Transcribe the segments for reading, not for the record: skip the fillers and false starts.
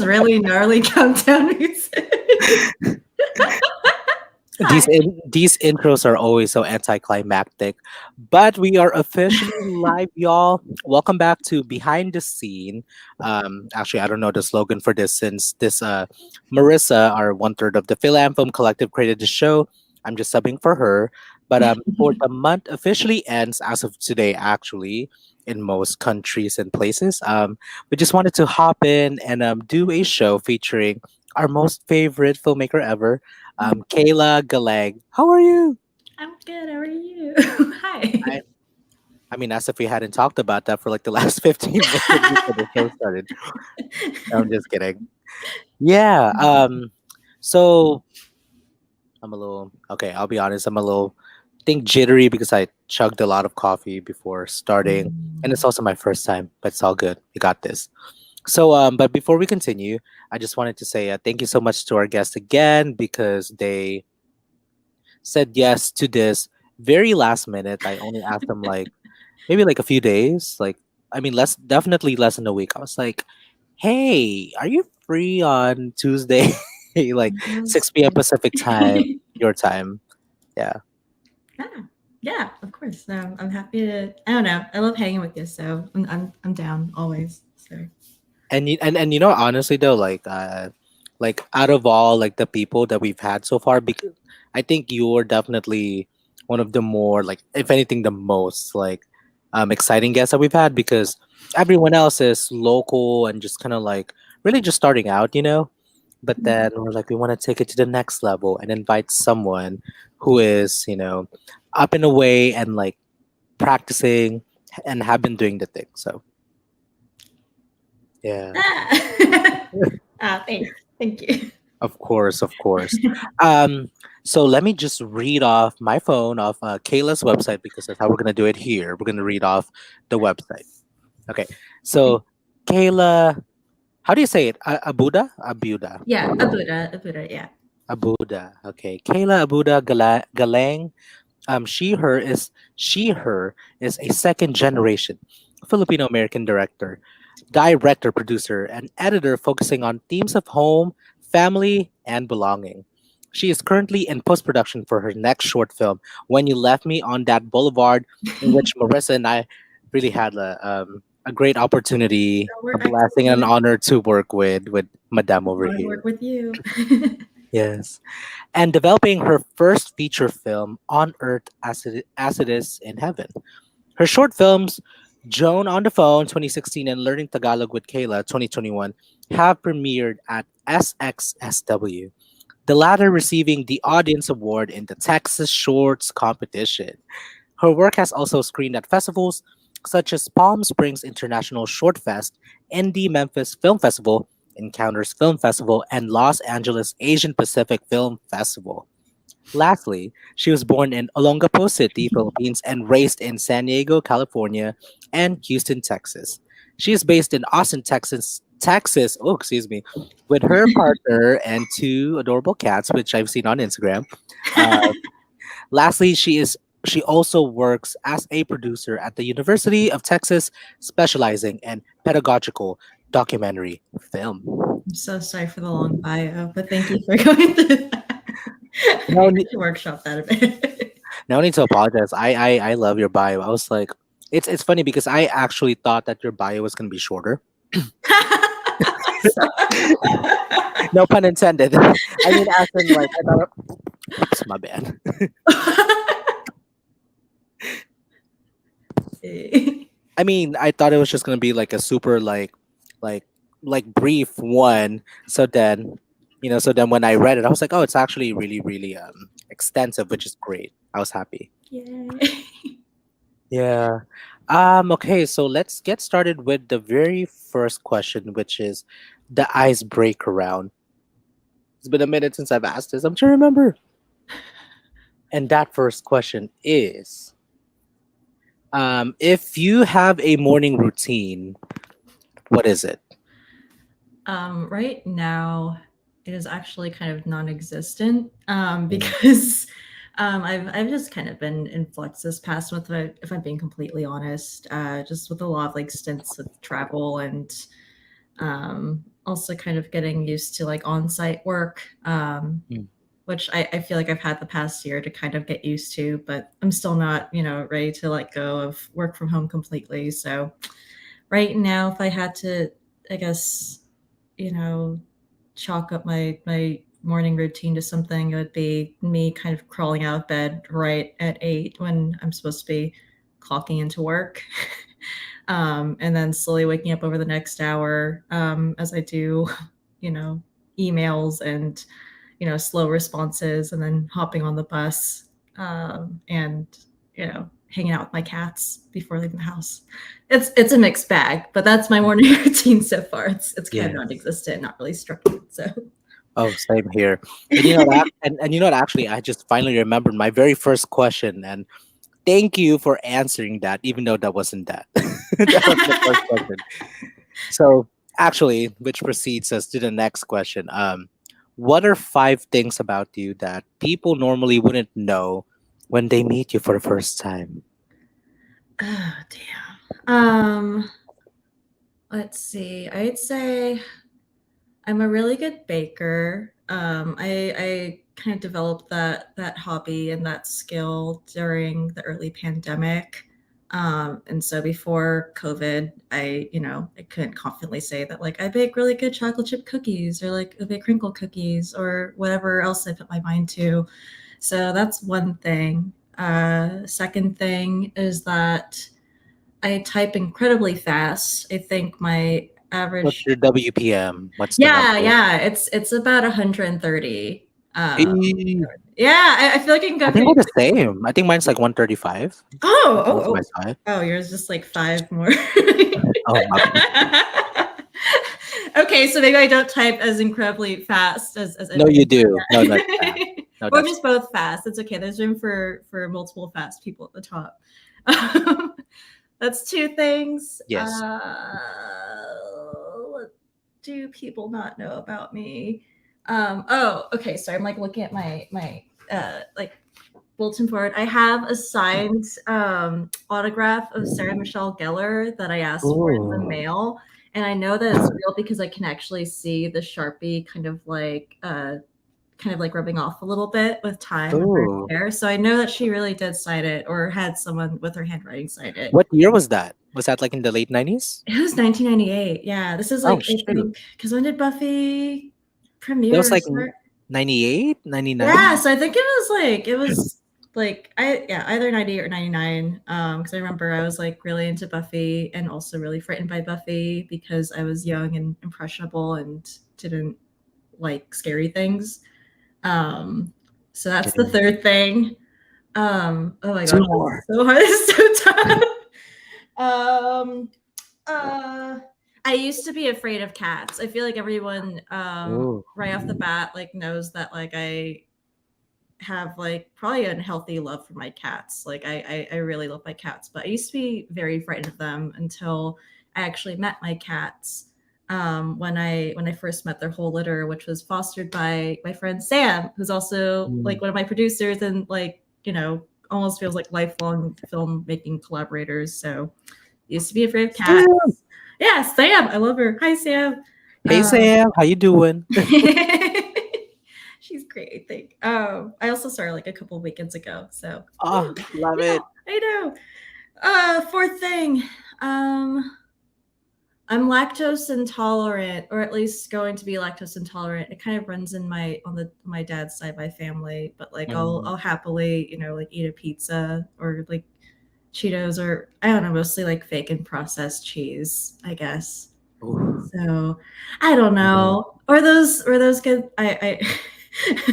really gnarly countdown music. These Hi. these intros are always so anticlimactic, but we are officially live, y'all. Welcome back to Behind the Scene. Actually, I don't know the slogan for this since this Marissa, our one third of the Philam Film Collective, created the show. I'm just subbing for her. But before the month officially ends, as of today, actually, in most countries and places, we just wanted to hop in and do a show featuring our most favorite filmmaker ever, Kayla Galang. How are you? I'm good. How are you? Hi. I, I mean, as if we hadn't talked about that for like the last 15 minutes before the show started. I'm just kidding. Yeah. So I'm a little, okay, I'll be honest. I'm a little, think jittery because I chugged a lot of coffee before starting. And it's also my first time, but it's all good. We got this. So, but before we continue, I just wanted to say thank you so much to our guests again because they said yes to this very last minute. I only asked them like maybe like a few days, like I mean definitely less than a week. I was like, "Hey, are you free on Tuesday, like Yes. 6 p.m. Pacific time, your time?" Yeah. Yeah, yeah, of course. No, I'm happy to. I don't know. I love hanging with you, so I'm down always. So And you know honestly though, like out of all like the people that we've had so far, because I think you're definitely one of the more like if anything the most like exciting guests that we've had because everyone else is local and just kind of like really just starting out, you know. But then we're like we want to take it to the next level and invite someone who is, you know, up and away and like practicing and have been doing the thing. So yeah. ah, thank you. Of course, of course. Um, so let me just read off my phone off Kayla's website because that's how we're gonna do it here. We're gonna read off the website. Okay. Okay. So Kayla, how do you say it? Abuda? Abuda. Yeah, Abuda, yeah. Abuda. Okay. Kayla Abuda Galang. She her is a second generation Filipino American director, producer, and editor focusing on themes of home, family, and belonging. She is currently in post production for her next short film, When You Left Me on That Boulevard, in which Marissa and I really had a great opportunity, So a we're blessing, and an actually honor to work with Madame over want to work here. with you. Yes. And developing her first feature film, On Earth as it Is in Heaven. Her short films, Joan on the Phone 2016 and Learning Tagalog with Kayla 2021, have premiered at SXSW, the latter receiving the Audience Award in the Texas Shorts competition. Her work has also screened at festivals such as Palm Springs International ShortFest, Indie Memphis Film Festival, Encounters Film Festival, and Los Angeles Asian Pacific Film Festival. Lastly, she was born in Olongapo City, Philippines, and raised in San Diego, California, and Houston, Texas. She is based in Austin, Texas. Texas, oh excuse me, with her partner and two adorable cats, which I've seen on Instagram. Uh, Lastly, she also works as a producer at the University of Texas, specializing in pedagogical documentary film. I'm so sorry for the long bio, but thank you for going through that. No, We should workshop that a bit. no need to apologize. I love your bio. I was like, it's funny because I actually thought that your bio was gonna be shorter. No pun intended. I mean, as in like, I thought, oops, my bad. I mean, I thought it was just gonna be like a super like like brief one. So then, you know, so then when I read it, I was like, oh, it's actually really extensive, which is great. I was happy. Yay. Yeah. Okay, so let's get started with the very first question, which is the icebreaker round. It's been a minute since I've asked this. I'm trying to remember. And that first question is if you have a morning routine, what is it? Right now, it is actually kind of non-existent Mm, because I've just kind of been in flux this past month. If I'm being completely honest, just with a lot of like stints with travel and Also kind of getting used to like on-site work, Mm. which I feel like I've had the past year to kind of get used to, but I'm still not, ready to let go of work from home completely. So right now, if I had to, I guess, you know, chalk up my morning routine to something, it would be me kind of crawling out of bed right at 8 when I'm supposed to be clocking into work. And then slowly waking up over the next hour, as I do, you know, emails and, slow responses, and then hopping on the bus, and, hanging out with my cats before leaving the house. It's a mixed bag, but that's my morning routine so far. It's kind of Yes. non-existent, not really structured. So Oh, same here. And you know that, and you know what? Actually, I just finally remembered my very first question, and thank you for answering that, even though that wasn't that. That was the first question. So, actually, which proceeds us to the next question. What are 5 things about you that people normally wouldn't know when they meet you for the first time? oh damn. Let's see. I'd say I'm a really good baker. I kind of developed that hobby and that skill during the early pandemic. And so before COVID, I couldn't confidently say that like I bake really good chocolate chip cookies or like I bake crinkle cookies or whatever else I put my mind to. So that's one thing. Second thing is that I type incredibly fast. I think my What's average. your WPM? What's the Yeah, number? yeah, it's about 130. Eh, Yeah, I feel like I can I go think pretty we're the quickly. same. I think mine's like 135. Oh, oh, That's my oh. side. Oh, yours just like 5 more. Oh, my bad. Okay, so maybe I don't type as incredibly fast as No, you everyone. do. No, that's fast. No, We're that's just both fast. It's okay. There's room for multiple fast people at the top. That's 2 things. yes. What do people not know about me? Oh, okay. So I'm like looking at my like bulletin board. I have a signed autograph of Sarah Michelle Gellar that I asked for in the Ooh. mail, and I know that it's real because I can actually see the Sharpie kind of like rubbing off a little bit with time and wear and Ooh. tear. So I know that she really did sign it or had someone with her handwriting sign it. What year was that? Was that like in the late 90s? It was 1998. Yeah, this is Oh, like I shoot. think because when did Buffy That premiere was or like start? 98, Yeah, 99? so I think it was like I yeah either 98 or 99. Because I remember I was like really into Buffy and also really frightened by Buffy because I was young and impressionable and didn't like scary things. Um, so that's the Okay. third thing. Oh my Two gosh, this more. is so hard. This is so tough. Um, uh, I used to be afraid of cats. I feel like everyone, Ooh. right off the bat, like knows that like I have like probably an unhealthy love for my cats. Like I really love my cats, but I used to be very frightened of them until I actually met my cats. When I first met their whole litter, which was fostered by my friend Sam, who's also Mm. like one of my producers and like almost feels like lifelong filmmaking collaborators. So used to be afraid of Sam. cats. Yeah, Sam, I love her. Hi, Sam. Hey, Um, Sam. How you doing? she's great, I think. I also saw her like a couple weekends ago. So Oh, love yeah, it. I know. Fourth thing. Um, I'm lactose intolerant, or at least going to be lactose intolerant. It kind of runs in my dad's side of my family, but like I'll Mm. I'll happily, like eat a pizza or like Cheetos or I don't know, mostly like fake and processed cheese, I guess. Ooh. So I don't Mm. know. Were those good?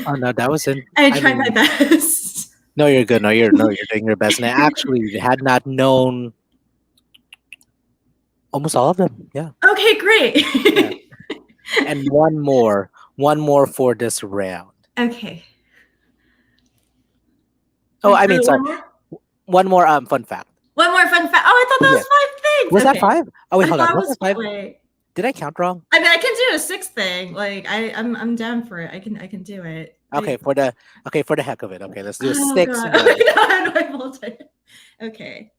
Oh, no, that wasn't. I I tried my mean, best. no, you're good. No, you're doing your best. And I actually had not known almost all of them. Yeah. Okay, great. Yeah. And one more for this round. Okay. Oh, I mean, sorry, One more. one more fun fact. One more fun fact. Oh, I thought that Yes. was Was 5 that things. Okay. 5? Oh wait, I hold on. thought it Was was that 5? wait. Did I count wrong? I mean, I can do a sixth thing. Like I'm down for it. I can do it. Okay, for the heck of it. Okay, let's do a Oh 6 god. Oh more. my god. I multi. Okay.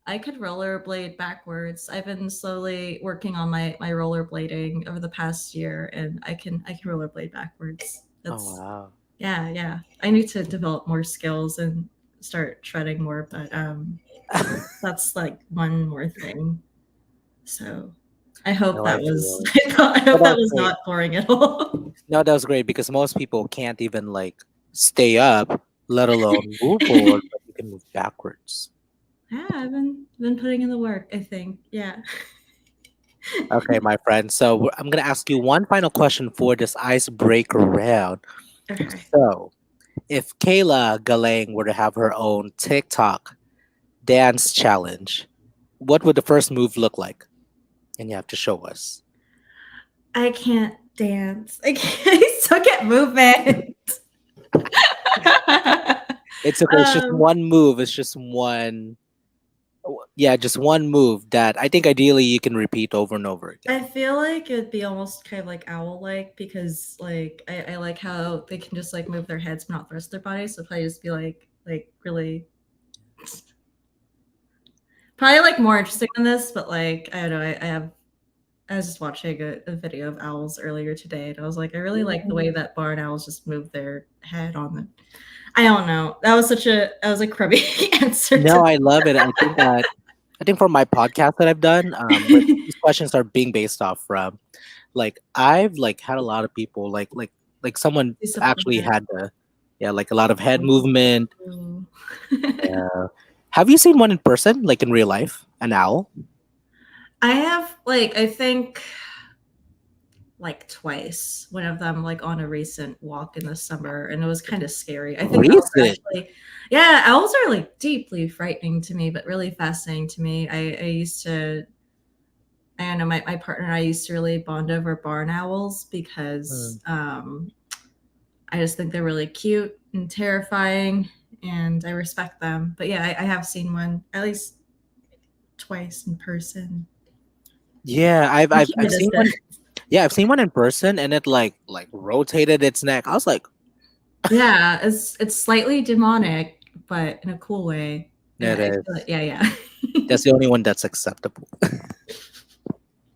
I could rollerblade backwards. I've been slowly working on my rollerblading over the past year, and I can rollerblade backwards. Oh That's wow. yeah, yeah. I need to develop more skills and start shredding more, but that's like one more thing. So I hope No, I that was feel it. I No, hope that that was was great. not boring at all. No, that was great because most people can't even like stay up, let alone move forward, but you can move backwards. Yeah, I've been putting in the work, I think. Yeah. Okay, my friend. So I'm gonna ask you one final question for this icebreaker round. Okay. So, if Kayla Galang were to have her own TikTok dance challenge, what would the first move look like? And you have to show us. I can't dance. I suck at movement. It's okay. It's just um, one move. It's just one. Yeah, just one move that I think ideally you can repeat over and over again. I feel like it'd be almost kind of like owl-like because like I like how they can just like move their heads but not the rest of their body. So probably just be like really probably like more interesting than this, but like I don't know. I was just watching a video of owls earlier today, and I was like, I really like the way that barn owls just move their head on the. I don't know. That was a crummy answer to No, I love it. I think for my podcast that I've done, like these questions are being based off from like I've like had a lot of people like someone actually disappoint. had the yeah like a lot of head movement. Ooh. Yeah. Have you seen one in person, like in real life, an owl? I have like I think like twice. One of them like on a recent walk in the summer, and it was kind of scary. I think owls are Recent. actually, yeah, owls are like deeply frightening to me, but really fascinating to me. I used to, I don't know, my partner and I used to really bond over barn owls because Mm. I just think they're really cute and terrifying, and I respect them. But yeah, I have seen one at least twice in person. Yeah, You I've can't seen miss one. it. Yeah, I've seen one in person, and it like rotated its neck. I was like, Yeah, it's slightly demonic, but in a cool way. it I feel like is. yeah, yeah. That's the only one that's acceptable.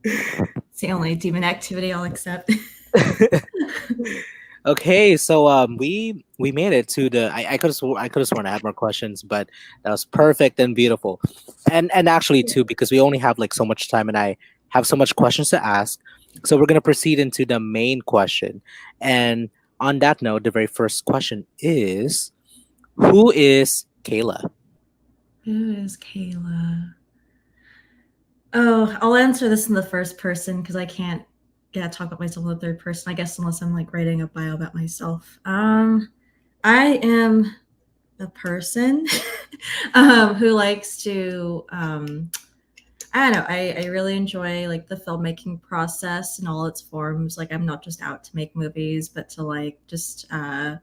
It's the only demon activity I'll accept. Okay, so we made it to the I could have I could have sworn I had more questions, but that was perfect and beautiful. And actually too, because we only have like so much time and I have so much questions to ask. So we're gonna proceed into the main question. And on that note, the very first question is who is Kayla? Who is Kayla? Oh, I'll answer this in the first person because I can't, yeah, talk about myself in the third person. I guess unless I'm like writing a bio about myself. I am a person who likes to I don't know. I really enjoy like the filmmaking process in all its forms. Like I'm not just out to make movies, but to like just and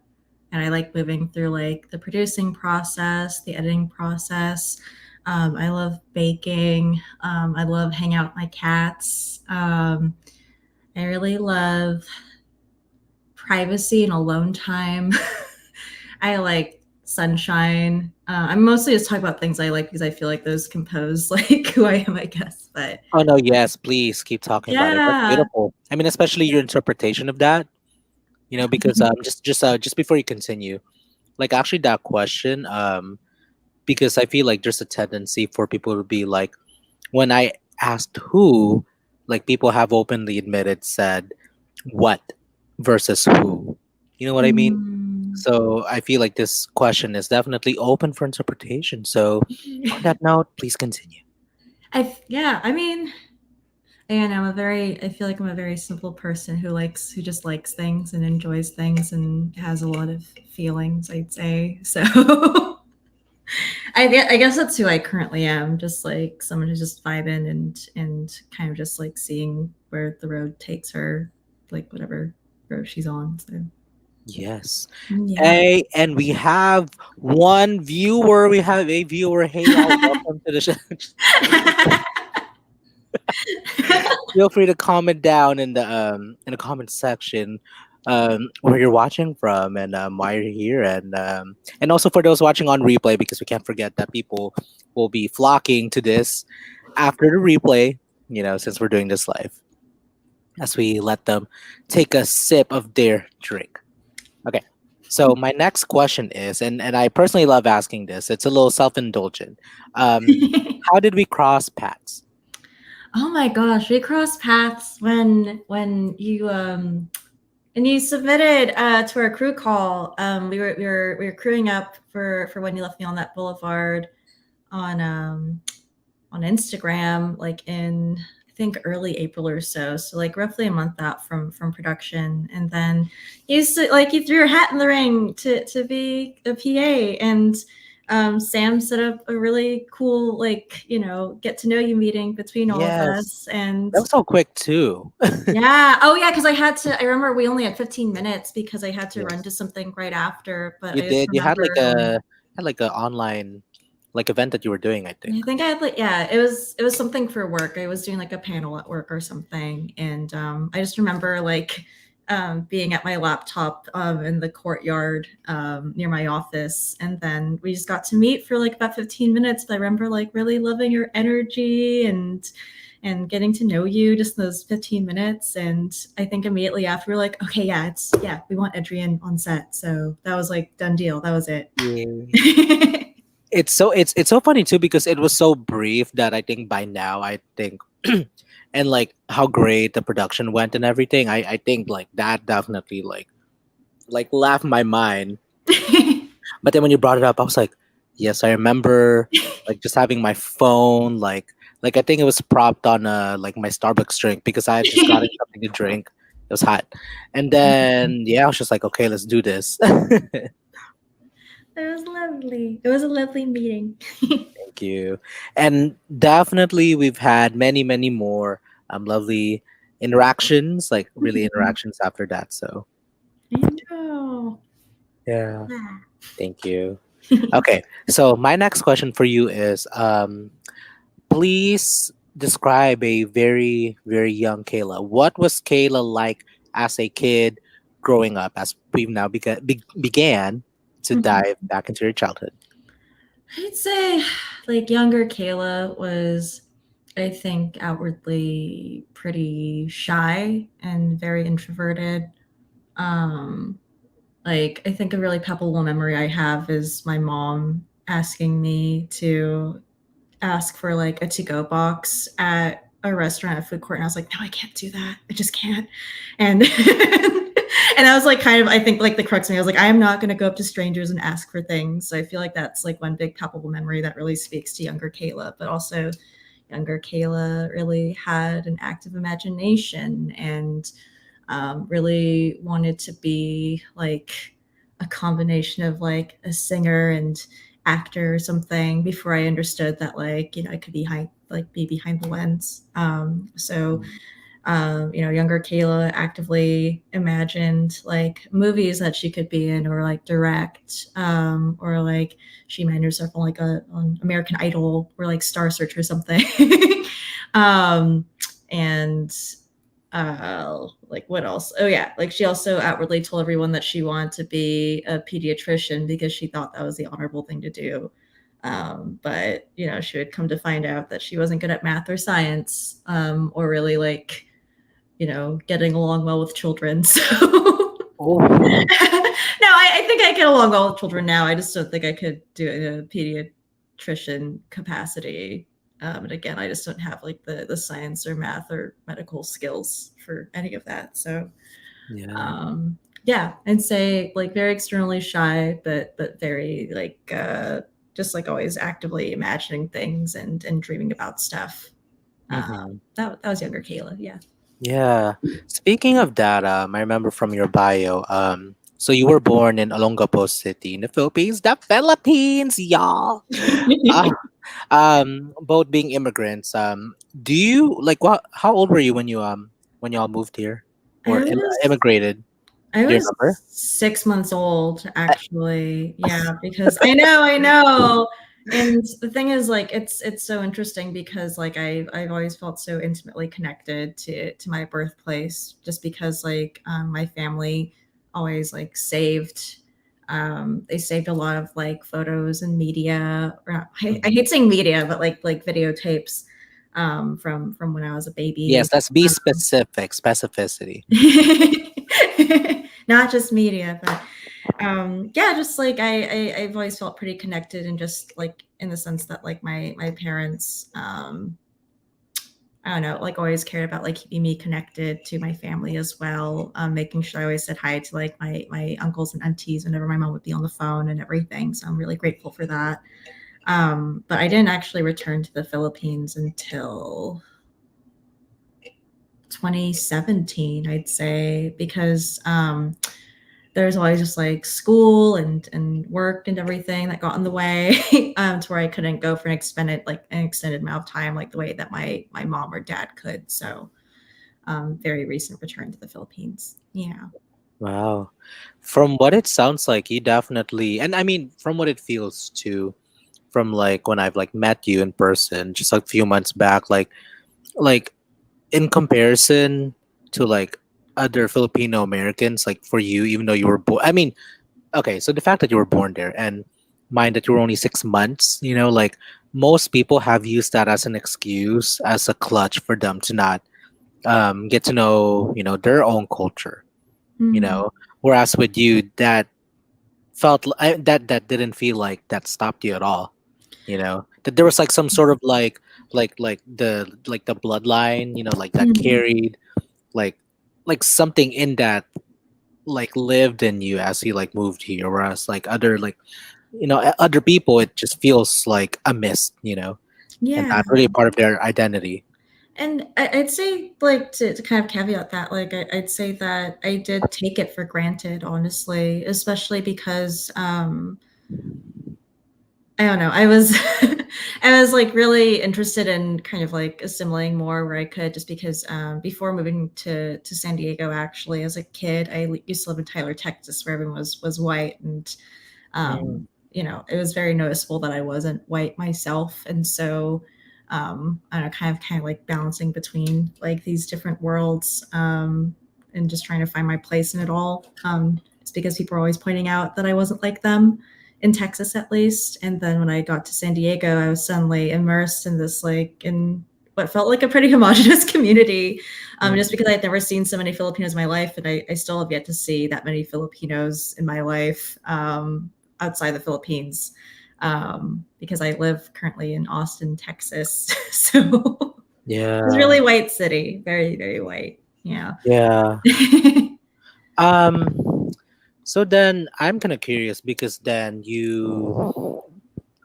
I like moving through like the producing process, the editing process. I love baking. I love hanging out with my cats. I really love privacy and alone time. I like sunshine. I'm mostly just talking about things I like because I feel like those compose like who I am, I guess. But Oh no, yes, please keep talking about it. That's yeah, beautiful. I mean, especially your interpretation of that, because just before you continue, like actually that question, because I feel like there's a tendency for people to be like, when I asked who, like people have openly admitted said what versus who. You know what I mean? mm, So I feel like this question is definitely open for interpretation. So on that note, please continue. yeah. I mean, and I feel like I'm a very simple person who just likes things and enjoys things and has a lot of feelings, I'd say. So I guess that's who I currently am, just like someone who's just vibing and kind of just like seeing where the road takes her, like whatever road she's on. So Yes. yeah. Hey, and we have one viewer. We have a viewer. Hey, y'all, welcome to the show. Feel free to comment down in the comment section where you're watching from and why you're here and also for those watching on replay because we can't forget that people will be flocking to this after the replay, since we're doing this live, as we let them take a sip of their drink. Okay. So my next question is, and I personally love asking this. It's a little self-indulgent. Um, how did we cross paths? Oh my gosh, we crossed paths when you and you submitted to our crew call. We were crewing up for when you left me on that boulevard on on Instagram, like in I think early April or so. So like roughly a month out from production, and then you threw your hat in the ring to be a PA, and Sam set up a really cool get to know you meeting between all of Yes, us, and that was so quick too. yeah. Oh, yeah. Because I remember we only had 15 minutes because I had to run Yes, to something right after. But you I just did. You had like remember, a online like event that you were doing, I think. I think I had yeah, it was something for work. I was doing like a panel at work or something. And I just remember being at my laptop in the courtyard near my office. And then we just got to meet for like about 15 minutes. But I remember like really loving your energy and getting to know you just those 15 minutes. And I think immediately after we are like, okay, yeah, we want Adrian on set. So that was like done deal. That was it. Yeah. It's so funny too because it was so brief that I think by now I think and like how great the production went and everything. I think like that definitely like left my mind. But then when you brought it up, I was like, yes, I remember like just having my phone like I think it was propped on like my Starbucks drink because I had just gotten something to drink. It was hot. And then yeah, I was just like, okay, let's do this. It was lovely. It was a lovely meeting. Thank you. And definitely we've had many, many more lovely interactions, like really interactions after that. So I know. yeah, Yeah. thank you. Okay, so my next question for you is please describe a very, very young Kayla. What was Kayla like as a kid growing up as we've now began to dive back into your childhood? I'd say like younger Kayla was, I think, outwardly pretty shy and very introverted. Um, like I think a really palpable memory I have is my mom asking me to ask for like a to-go box at a restaurant at food court, and I was like, no, I can't do that. I just can't. And and I was like kind of I think like the crux of me, I was like, I am not going to go up to strangers and ask for things. So I feel like that's like one big palpable memory that really speaks to younger Kayla, but also younger Kayla really had an active imagination and really wanted to be like a combination of like a singer and actor or something before I understood that I could be behind the lens. Younger Kayla actively imagined like movies that she could be in or like direct, or like she imagined herself on like on American Idol or like Star Search or something. um, and like what else? Oh yeah, like she also outwardly told everyone that she wanted to be a pediatrician because she thought that was the honorable thing to do. But she would come to find out that she wasn't good at math or science, or really like getting along well with children. So no, Oh, I think I get along well with children now. I just don't think I could do it in a pediatrician capacity. And again, I just don't have like the science or math or medical skills for any of that. So yeah. yeah, and say like very externally shy, but very just like always actively imagining things and dreaming about stuff. Mm-hmm. That was younger Kayla. Yeah. Yeah. Speaking of that, I remember from your bio, so you were born in Olongapo City in the Philippines. The Philippines, y'all. Uh, both being immigrants. Do you like what? How old were you when y'all moved here I or was immigrated? I Do you was remember? 6 months old, actually. Yeah, because I know. And the thing is, like, it's so interesting because, like, I've always felt so intimately connected to my birthplace, just because, like, my family always like saved They saved a lot of like photos and media. Or not, I Mhm. hate saying media, but like videotapes from when I was a Yes, baby. let's be specific. Specificity. Not just media, but yeah, just like I've always felt pretty connected, and just like in the sense that like my parents, I don't know, like always cared about like keeping me connected to my family as well, making sure I always said hi to like my uncles and aunties whenever my mom would be on the phone and everything. So I'm really grateful for that. But I didn't actually return to the Philippines until 2017, I'd say, because there's always just like school and work and everything that got in the way, to where I couldn't go for an extended amount of time like the way that my mom or dad could. So very recent return to the Philippines. Yeah. Wow. From what it sounds like, you definitely, and I mean, from what it feels too, from like when I've like met you in person just like a few months back, like in comparison to like other Filipino Americans, like for you, even though you were born, I mean, okay, so the fact that you were born there and mind that you were only 6 months, like most people have used that as an excuse, as a clutch for them to not get to know, their own culture, you Mm. know. Whereas with you, that that didn't feel like that stopped you at all. That there was like some sort of like the bloodline, like that Mm. carried like something in that like lived in you as you like moved here, whereas like other like other people, it just feels like a mist, and Yeah. not really part of their identity. And I'd say, like, to kind of caveat that, like, I'd say that I did take it for granted, honestly, especially because I don't know. I was I was like really interested in kind of like assimilating more where I could, just because before moving to San Diego, actually, as a kid, used to live in Tyler, Texas, where everyone was white, and Mm, it was very noticeable that I wasn't white myself, and so I don't know, kind of like balancing between like these different worlds, and just trying to find my place in it all. It's because people are always pointing out that I wasn't like them in Texas, at least. And then when I got to San Diego, I was suddenly immersed in this like in what felt like a pretty homogenous community, just mm, because I had never seen so many Filipinos in my life, and I still have yet to see that many Filipinos in my life, outside the Philippines, because I live currently in Austin, Texas. So it's yeah, really white city, very, very white. Yeah. yeah. um so then I'm kind of curious because then you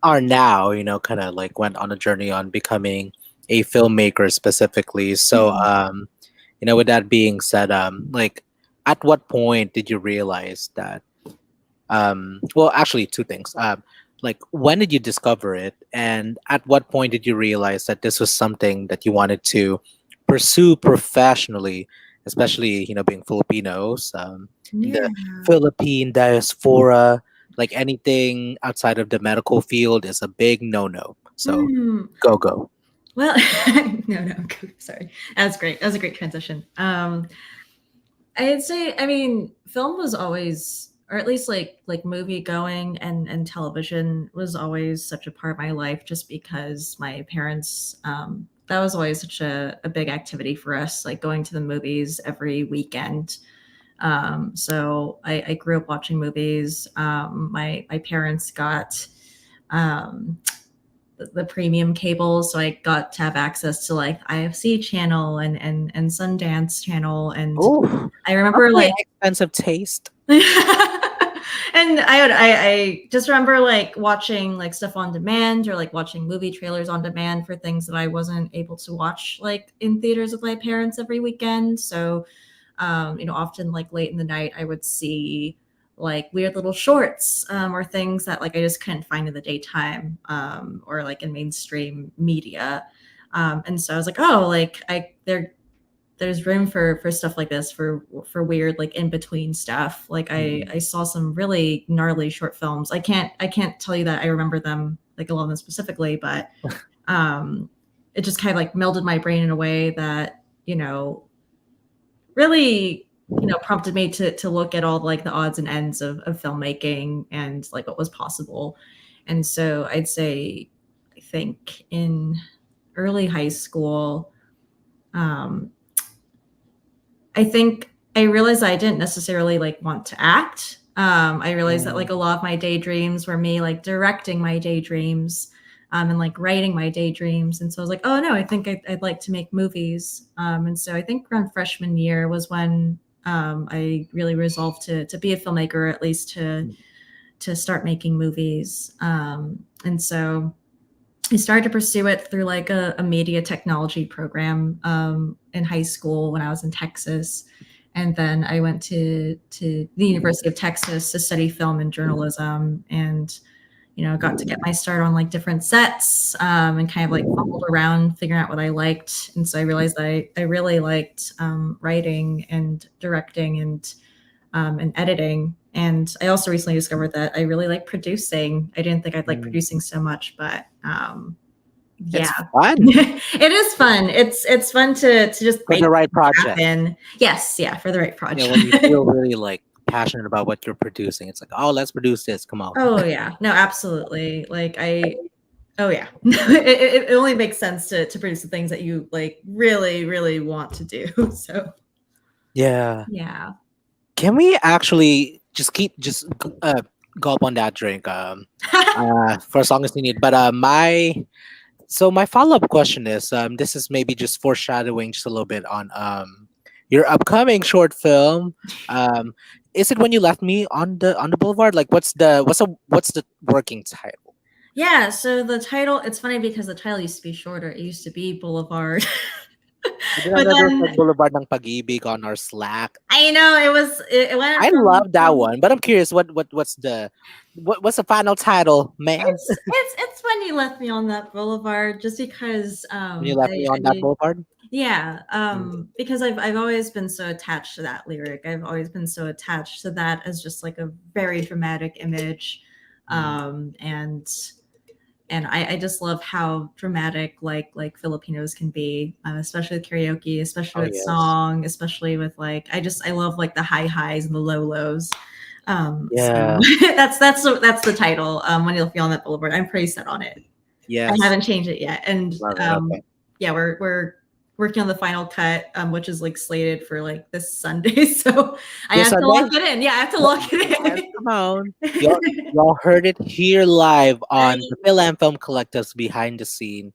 are now, kind of like went on a journey on becoming a filmmaker specifically. So with that being said, like at what point did you realize that well, actually two things. Like when did you discover it, and at what point did you realize that this was something that you wanted to pursue professionally, especially being Filipinos, in Yeah. the Philippine diaspora, like anything outside of the medical field is a big no-no. So Hmm. go. Well, no, sorry. That's great. That was a great transition. I'd say, I mean, film was always, or at least like movie going and television was always such a part of my life, just because my parents, that was always such a big activity for us, like going to the movies every weekend. So I grew up watching movies. My parents got um, the premium cable, so I got to have access to like IFC channel and Sundance channel, and Oh, I remember okay, like expensive taste. and I just remember like watching like stuff on demand, or like watching movie trailers on demand for things that I wasn't able to watch like in theaters with my parents every weekend. So often like late in the night, I would see like weird little shorts, or things that like I just couldn't find in the daytime, or like in mainstream media. And so I was like, oh, like there's room for stuff like this, for weird like in between stuff. Like Mhm. I saw some really gnarly short films. I can't tell you that I remember them, like a lot of them specifically, but it just kind of like melded my brain in a way that really, prompted me to look at all like the odds and ends of filmmaking and like what was possible. And so I'd say, I think in early high school, um, I think I realized I didn't necessarily like want to act. I realized that like Mm, a lot of my daydreams were me like directing my daydreams, and like writing my daydreams. And so I was like, oh no, I think I'd like to make movies. And so I think around freshman year was when I really resolved to be a filmmaker, or at least to start making movies. And so I started to pursue it through like a media technology program in high school when I was in Texas. And then I went to the University of Texas to study film and journalism, and got to get my start on like different sets, and kind of like fumbled around figuring out what I liked. And so I realized I really liked writing and directing and editing. And I also recently discovered that I really like producing. I didn't think I'd like mm. producing so much, but It's yeah, fun it is fun. It's fun to just for make the right things project. happen. Yes, yeah, for the right Yeah, project. when you feel really like passionate about what you're producing, it's like, oh, let's produce this. Come on. Oh yeah, no, absolutely. Oh yeah, it only makes sense to produce the things that you like really really want to do. So Yeah. yeah. Can we actually just gulp on that drink for as long as you need? But my follow up question is this is maybe just foreshadowing just a little bit on your upcoming short film. Um, is it when you left me on the boulevard? Like, what's the working title? Yeah, so the title, it's funny because the title used to be shorter. It used to be Boulevard. I did But another then Boulevard ng Pag-ibig on our Slack. I know it went I from love that one, but I'm curious what's the final title, ma'am? it's when you left me on that boulevard, just because When you left me on that I boulevard? yeah, Mm, because I've always been so attached to that lyric. I've always been so attached to that as just like a very dramatic image. mm. And I just love how dramatic like Filipinos can be, especially with karaoke, especially Oh with yes. song, especially with like I love like the high highs and the low lows. So Yeah. that's the title. When you'll feel on that boulevard, I'm pretty set on it. I Yes. haven't changed it yet, and Love it. Okay. yeah, we're working on the final cut, which is like slated for like this Sunday. So I This have to Sunday? lock it in. Yeah, I have to lock Yes, it come on. Y'all, in. y'all heard it here live on the I Phil and Film Collective's Behind the Scene.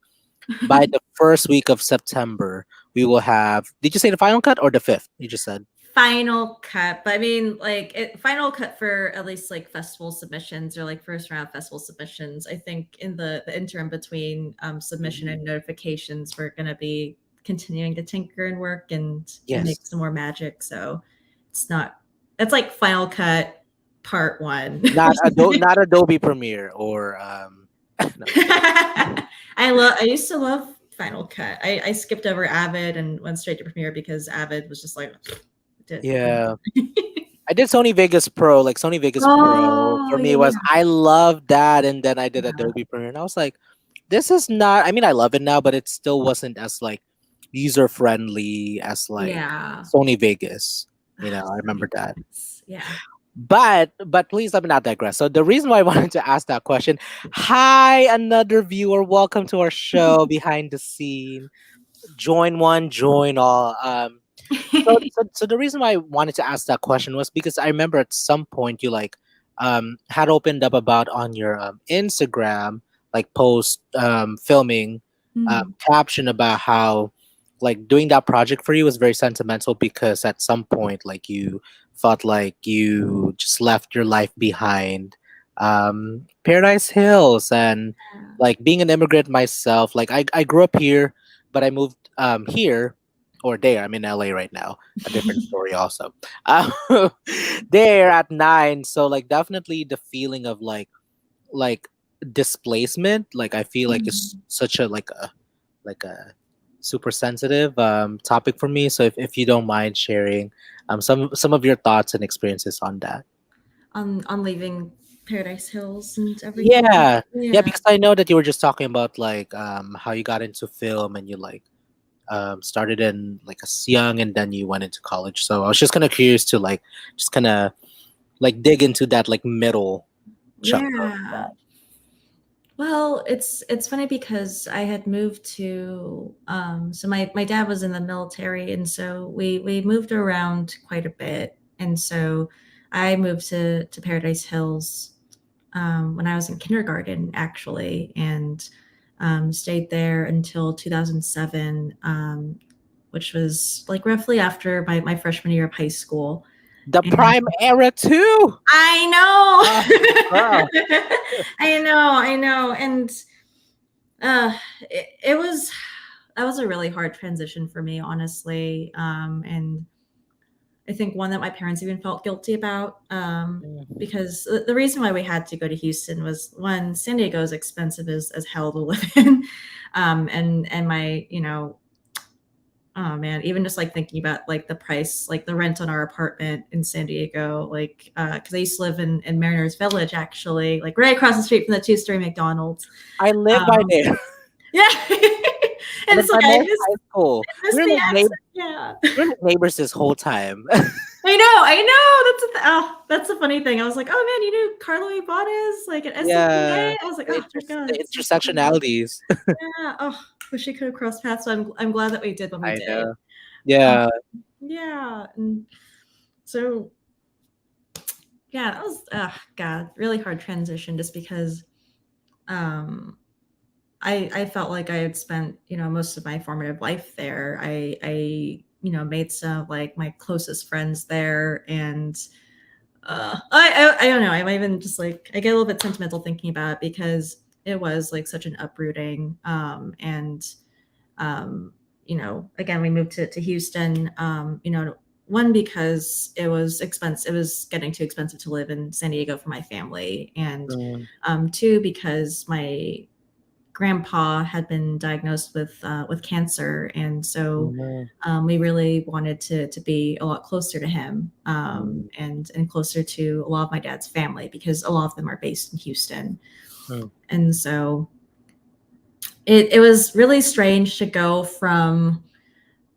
By the first week of September, we will have. Did you say the final cut or the fifth? You just said. final cut, but I mean, like final cut for at least like festival submissions or like first round festival submissions. I think in the interim between submission and notifications, we're gonna be continuing to tinker and work and Yes. make some more magic. So it's not it's like final cut part one. Not Adobe Premiere or no, just kidding. I used to love Final Cut. I skipped over Avid and went straight to Premiere because Avid was just like did. Yeah. I did Sony Vegas Pro, like Sony Vegas Pro Oh for me yeah, was I love that, and then I did yeah, Adobe Premiere, and I was like, this is not. I mean, I love it now, but it still wasn't as like user friendly as like yeah. Sony Vegas. Ah, I remember that. yeah. But please let me not digress. So the reason why I wanted to ask that question, hi another viewer, welcome to our show behind the scene. Join one, join all. So the reason why I wanted to ask that question was because I remember at some point you like had opened up about on your Instagram like post filming Mm, caption about how like doing that project for you was very sentimental because at some point like you felt like you just left your life behind, Paradise Hills, and yeah. like being an immigrant myself, like I grew up here but I moved here or there. I'm in LA right now. A different story also. Um, there at 9. So like definitely the feeling of like displacement. Like I feel like it's Mm. such a like a super sensitive topic for me. So if you don't mind sharing some of your thoughts and experiences on that. On leaving Paradise Hills and everything. Yeah. Yeah, Yeah. because I know that you were just talking about like how you got into film and you like started in like as young, and then you went into college. So I was just kind of curious to like just kind of like dig into that like middle chunk of Yeah. that. Well, it's funny because I had moved to so my dad was in the military, and so we moved around quite a bit. And so I moved to Paradise Hills when I was in kindergarten, actually, and stayed there until 2007, which was like roughly after my freshman year of high school. The And prime era too. Oh, girl. I know, I know, and it was that was a really hard transition for me, honestly, and I think one that my parents even felt guilty about, Mhm. because the reason why we had to go to Houston was, one, San Diego is expensive as hell to live in, and my, oh man, even just like thinking about like the price, like the rent on our apartment in San Diego, like because I used to live in Mariners Village, actually, like right across the street from the two-story McDonald's. I live by Um, there. yeah, I and live it's by like Most High School. I miss the accent. Yeah. We're like neighbors this whole time. I know. That's a funny thing. I was like, oh man, you knew Carlo Ibanez, like at Yeah, SCPA. I was like, oh my god, the it's so funny. intersectionalities. Yeah. Oh, wish we could have crossed paths. So I'm glad that we did when we I did. know. Yeah. Yeah. And so yeah, that was God, really hard transition, just because um I felt like I had spent, most of my formative life there. I made some of like my closest friends there, and I don't know. I'm even just like, I get a little bit sentimental thinking about it, because it was like such an uprooting. And again, we moved to Houston. One, because it was expensive. It was getting too expensive to live in San Diego for my family, and Mm, two, because my grandpa had been diagnosed with cancer, and so mm, we really wanted to be a lot closer to him, mm, and closer to a lot of my dad's family, because a lot of them are based in Houston. mm, And so it was really strange to go from,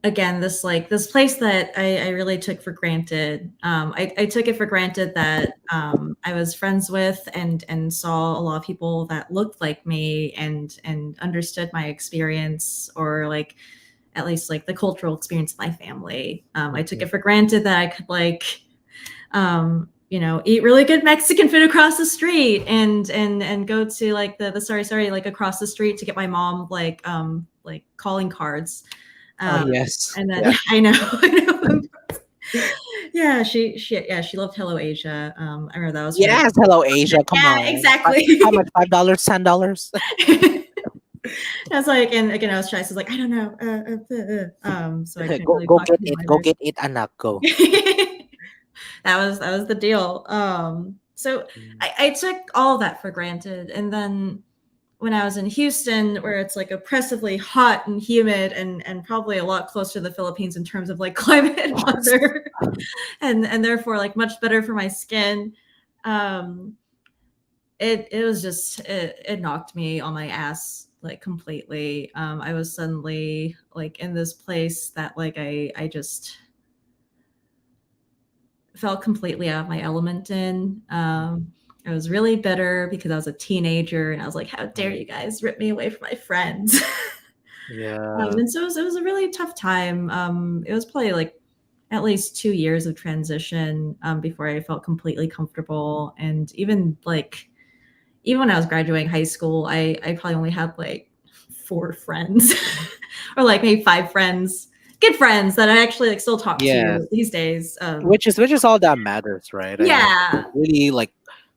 again, this place that I really took for granted. I took it for granted that I was friends with, and saw a lot of people that looked like me, and understood my experience, or like at least like the cultural experience of my family. I took mm. it for granted that I could eat really good Mexican food across the street, and go to like the sorry like across the street to get my mom like calling cards. Oh Um, yes. and then Yeah. I know, I know. Yeah, she loved Hello Asia. I remember that was her. Yes. Hello, Asia. Come Yeah, on. exactly. How much? $5? $10? I was like, and again, I was shy. So I was like, I don't know. So I couldn't Go really go talk get to him it. Go either. get it, anak. Go. That was the deal. So Mm, I took all of that for granted, and then when I was in Houston, where it's like oppressively hot and humid, and probably a lot closer to the Philippines in terms of like climate and weather, and therefore like much better for my skin. Um, it was just, it knocked me on my ass like completely. I was suddenly like in this place that like I just felt completely out of my element in. I was really bitter because I was a teenager, and I was like, how dare mm. you guys rip me away from my friends? Yeah. And so it was a really tough time. It was probably like at least 2 years of transition, before I felt completely comfortable. And even when I was graduating high school, I probably only had like 4 friends, or like maybe 5 friends, good friends that I actually like still talk to Yes. these days. Which is all that matters, right? I mean, like Yeah. really like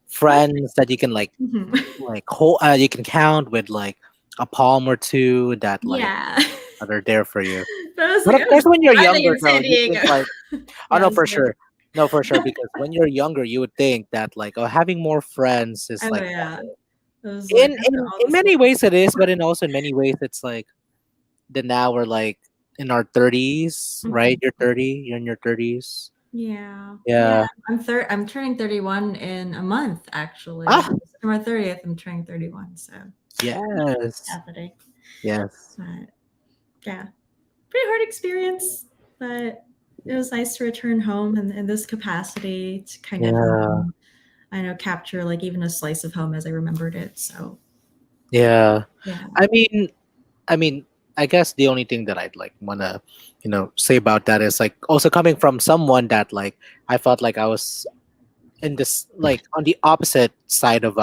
What? friends that you can Mhm. like hold, you can count with like a palm or two that like Yeah. that are there for you. But I was But like, of I course, was when you're driving younger, in though, San you think Diego. like, oh Yeah, I no, was for good. sure, no, for sure, because when you're younger, you would think that like, oh, having more friends is Oh like yeah. better. It was like after In all this. many ways it is, but in also in many ways it's like that now we're like in our 30s, right? Mhm. You're 30, you're in your 30s. Yeah. Yeah. Yeah. I'm turning 31 in a month, actually. Ah, September 30th, I'm turning 31. So yes. happening. Yes. But yeah. pretty hard experience, but it was nice to return home in this capacity to kind of, Yeah. I know, capture like even a slice of home as I remembered it. So Yeah. yeah, I mean, I mean, I guess the only thing that I'd like wanna, say about that is like also coming from someone that like I felt like I was in this like on the opposite side of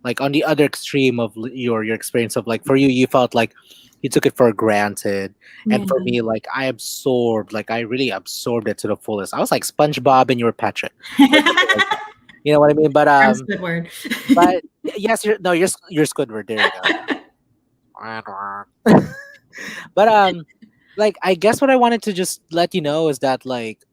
like on the other extreme of your experience of like for you you felt like you took it for granted, and yeah. for me like I really absorbed it to the fullest. I was like SpongeBob and you were Patrick or something like that. You know what I mean? From Squidward. But yes, you're no you're Squidward. There you go. But like I guess what I wanted to just let you know is that like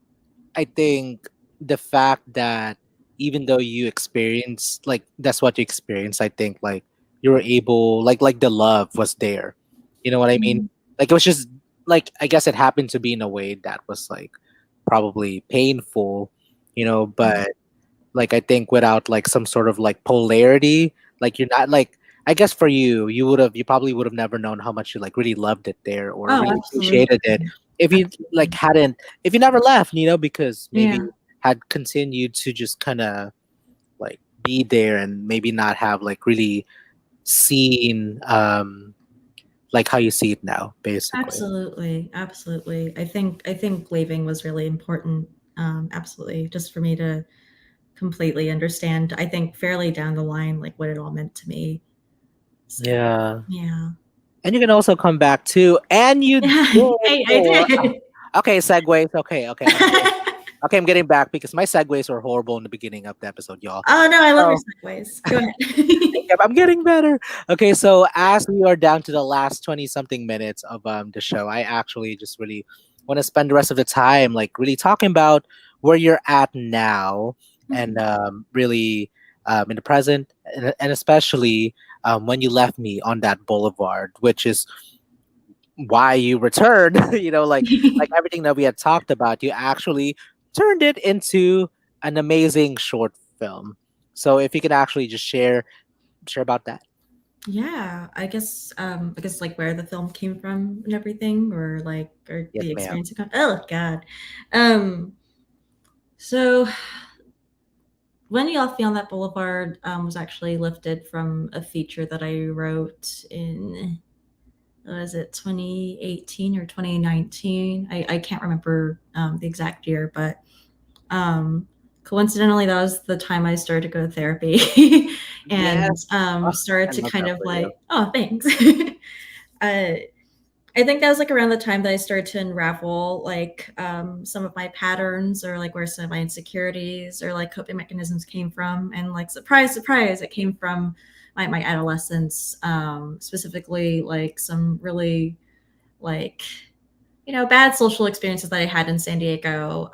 I think the fact that even though you experience like that's what you experienced, I think like you were able like the love was there. You know what I mean? Mhm. Like it was just like I guess it happened to be in a way that was like probably painful, but like I think without like some sort of like polarity, like you're not like I guess for you, you probably would have never known how much you like really loved it there or Oh, really absolutely. appreciated it if you like Absolutely. hadn't if you never left, because maybe Yeah, had continued to just kind of like be there and maybe not have like really seen like how you see it now, basically. absolutely. Absolutely. I think leaving was really important. Absolutely. Just for me to completely understand, I think fairly down the line, like what it all meant to me. So Yeah. yeah. And you can also come back too, and you Yeah, did I for did. okay, segues. Okay. Okay, I'm getting back because my segues were horrible in the beginning of the episode, y'all. Oh no, I love your So segues. Go ahead. yep, I'm getting better. Okay, so as we are down to the last 20 something minutes of the show, I actually just really want to spend the rest of the time like really talking about where you're at now and really in the present and especially when you left me on that boulevard, which is why you returned. Like everything that we had talked about, you actually turned it into an amazing short film. So if you could actually just share about that. Yeah, I guess like where the film came from and everything, or Yes, the ma'am. experience. Oh God. Um. So when you left me on that boulevard, was actually lifted from a feature that I wrote in, was it 2018 or 2019? I can't remember the exact year, but um, coincidentally, that was the time I started to go to therapy and Yes. Oh, started I to love kind that of for you. like, oh, thanks. uh, I think that was like around the time that I started to unravel like some of my patterns or like where some of my insecurities or like coping mechanisms came from. And like, surprise, surprise, it came from my adolescence, specifically like some really like bad social experiences that I had in San Diego.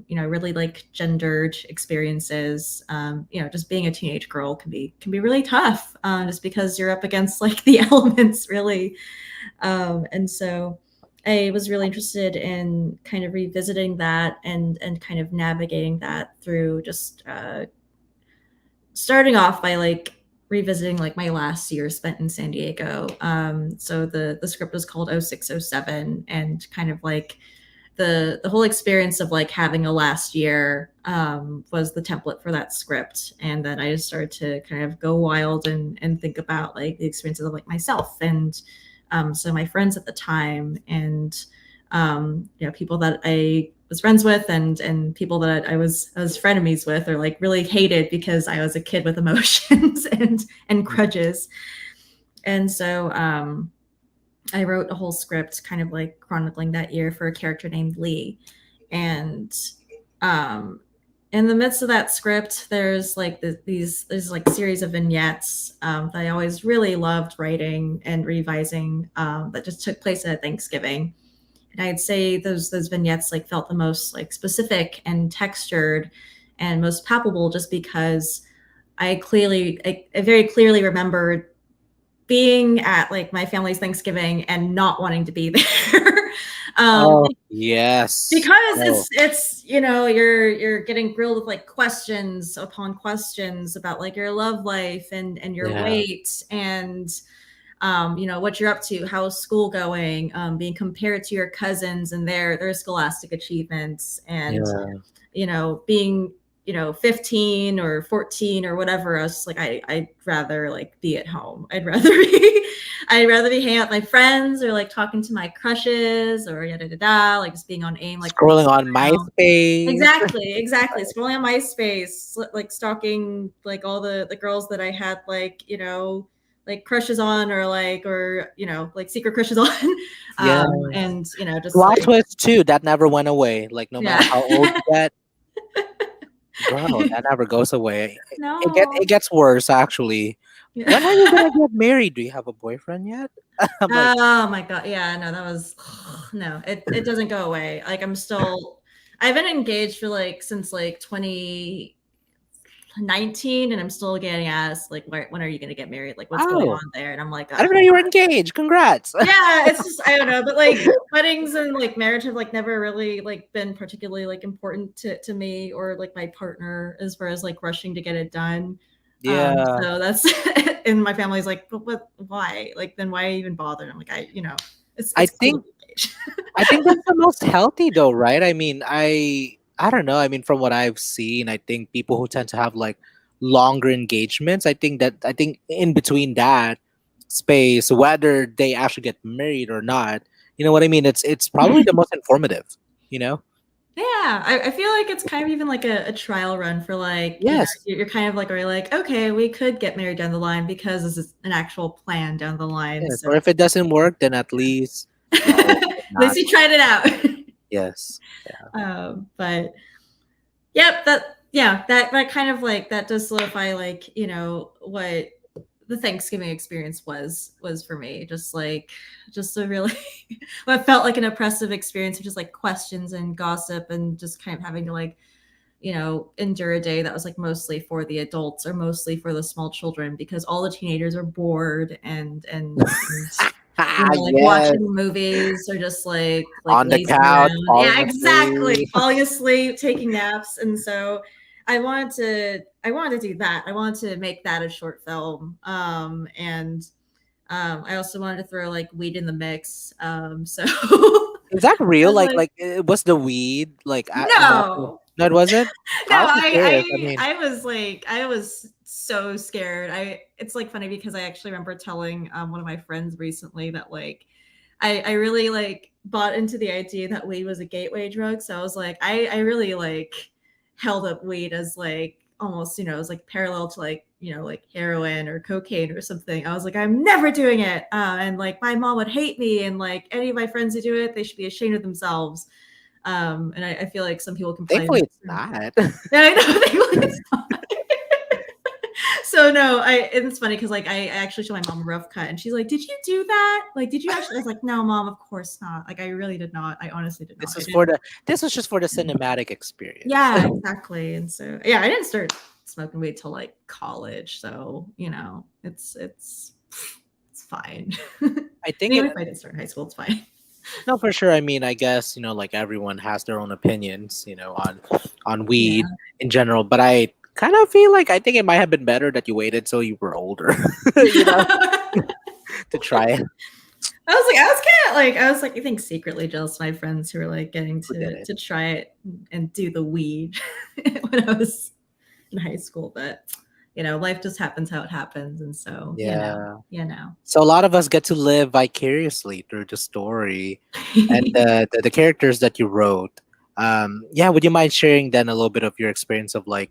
Really like gendered experiences. Just being a teenage girl can be really tough, just because you're up against like the elements, really. And so I was really interested in kind of revisiting that and kind of navigating that through just starting off by like revisiting like my last year spent in San Diego. So the script was called 0607, and kind of like the whole experience of like having a last year was the template for that script. And then I just started to kind of go wild and think about like the experiences of like myself and so my friends at the time, and people that I was friends with, and people that I was frenemies with, or like really hated because I was a kid with emotions and grudges. And so I wrote a whole script kind of like chronicling that year for a character named Lee. And um, in the midst of that script, there's like there's like series of vignettes that I always really loved writing and revising, that just took place at Thanksgiving. And I'd say those vignettes like felt the most like specific and textured and most palpable, just because I very clearly remembered being at like my family's Thanksgiving and not wanting to be there. Oh, yes. Because Oh, you're getting grilled with like questions upon questions about like your love life and your yeah. weight, and what you're up to, how's school going, being compared to your cousins and their scholastic achievements, and Yeah. being 15 or 14 or whatever. I was just like, I'd rather like be at home. I'd rather be hanging out with my friends, or like talking to my crushes, or yada da da, like just being on AIM, like Scrolling cruising on around. MySpace. Exactly. Scrolling on MySpace, like stalking like all the girls that I had like crushes on, or like secret crushes on. Yeah. And just Plot like, twist too, that never went away. Like no yeah. matter how old you get, girl, that never goes away. It No. gets worse actually. Yeah. When are you gonna get married? Do you have a boyfriend yet? I'm like, Oh my god. Yeah, no, that was no, it doesn't go away. Like I've been engaged for like since like 2019, and I'm still getting asked like, when are you gonna get married? Like, what's going on oh, there? And I'm like, I didn't know you were engaged. Congrats. yeah, it's just, I don't know, but like weddings and like marriage have like never really like been particularly like important to me or like my partner, as far as like rushing to get it done. Yeah. So that's and my family's like, but why? Like, then why even bother? And I'm like, it's I cool to think be engaged. I think that's the most healthy though, right? I mean, I don't know. I mean, from what I've seen, I think people who tend to have like longer engagements, I think in between that space, whether they actually get married or not, you know what I mean? It's probably the most informative, you know? Yeah, I feel like it's kind of even like a trial run for like, Yes. you're kind of like, are you like, okay, we could get married down the line because this is an actual plan down the line. Yes. So Or if it doesn't work, then at least no, it did at least not. you tried it out. Yes. Yeah. But yep, that kind of like that does solidify like, what the Thanksgiving experience was for me. Just a really what felt like an oppressive experience of just like questions and gossip, and just kind of having to like, endure a day that was like mostly for the adults or mostly for the small children, because all the teenagers are bored and like Yes. watching movies, or just like On the lazing couch, around. Yeah, falling exactly. asleep. Falling asleep, taking naps. And so I wanted to do that. I wanted to make that a short film. And I also wanted to throw like weed in the mix. So Is that I real? was like, Was the weed like involved? no. No, it wasn't. No, I was just curious. I mean, I was so scared. It's like funny because I actually remember telling one of my friends recently that like I really like bought into the idea that weed was a gateway drug. So I was like, I really like held up weed as like almost, as like parallel to like, like heroin or cocaine or something. I was like, I'm never doing it. And like my mom would hate me, and like any of my friends who do it, they should be ashamed of themselves. And I feel like some people can probably thankfully it's not. yeah, I know. Thankfully it's not. So no, and it's funny because like I actually showed my mom a rough cut, and she's like, "Did you do that? Like, did you actually?" I was like, "No, mom, of course not. Like, I really did not. I honestly did not. This I was didn't." for the this was just for the cinematic experience. Yeah, exactly. And so yeah, I didn't start smoking weed till like college, so it's fine. I think Even it if I didn't start in high school, it's fine. no for sure. I mean, I guess like everyone has their own opinions, on weed Yeah. in general. But I kind of feel like I think it might have been better that you waited till you were older, you know, to try it. I was like, I think secretly jealous of my friends who were like getting Who did to it? try it and do the weed when I was in high school. But life just happens how it happens, and so Yeah. you know. So a lot of us get to live vicariously through the story and the characters that you wrote. Yeah, would you mind sharing then a little bit of your experience of like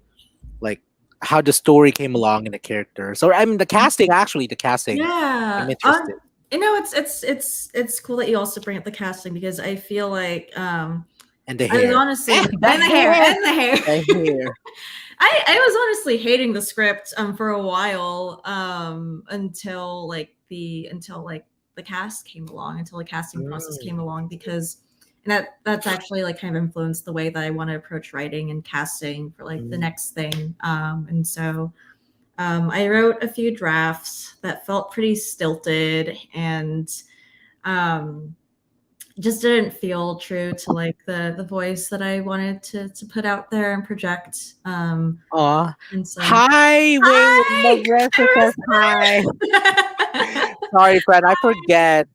how the story came along in the characters? Or I mean the casting, actually the casting. I'm Yeah. interested. It's cool that you also bring up the casting, because I feel like And the I was hair. honestly And the and the hair hair. and the hair. The hair. I was honestly hating the script for a while, until like the cast came along, until the casting process came Mm. along, because and that's actually like kind of influenced the way that I want to approach writing and casting for like the Mm. next thing. And so I wrote a few drafts that felt pretty stilted, and um, just didn't feel true to like the voice that I wanted to put out there and project. Aw. And so Hi, wait, hi, Nebraska says hi. Christmas! Sorry, friend. I forget.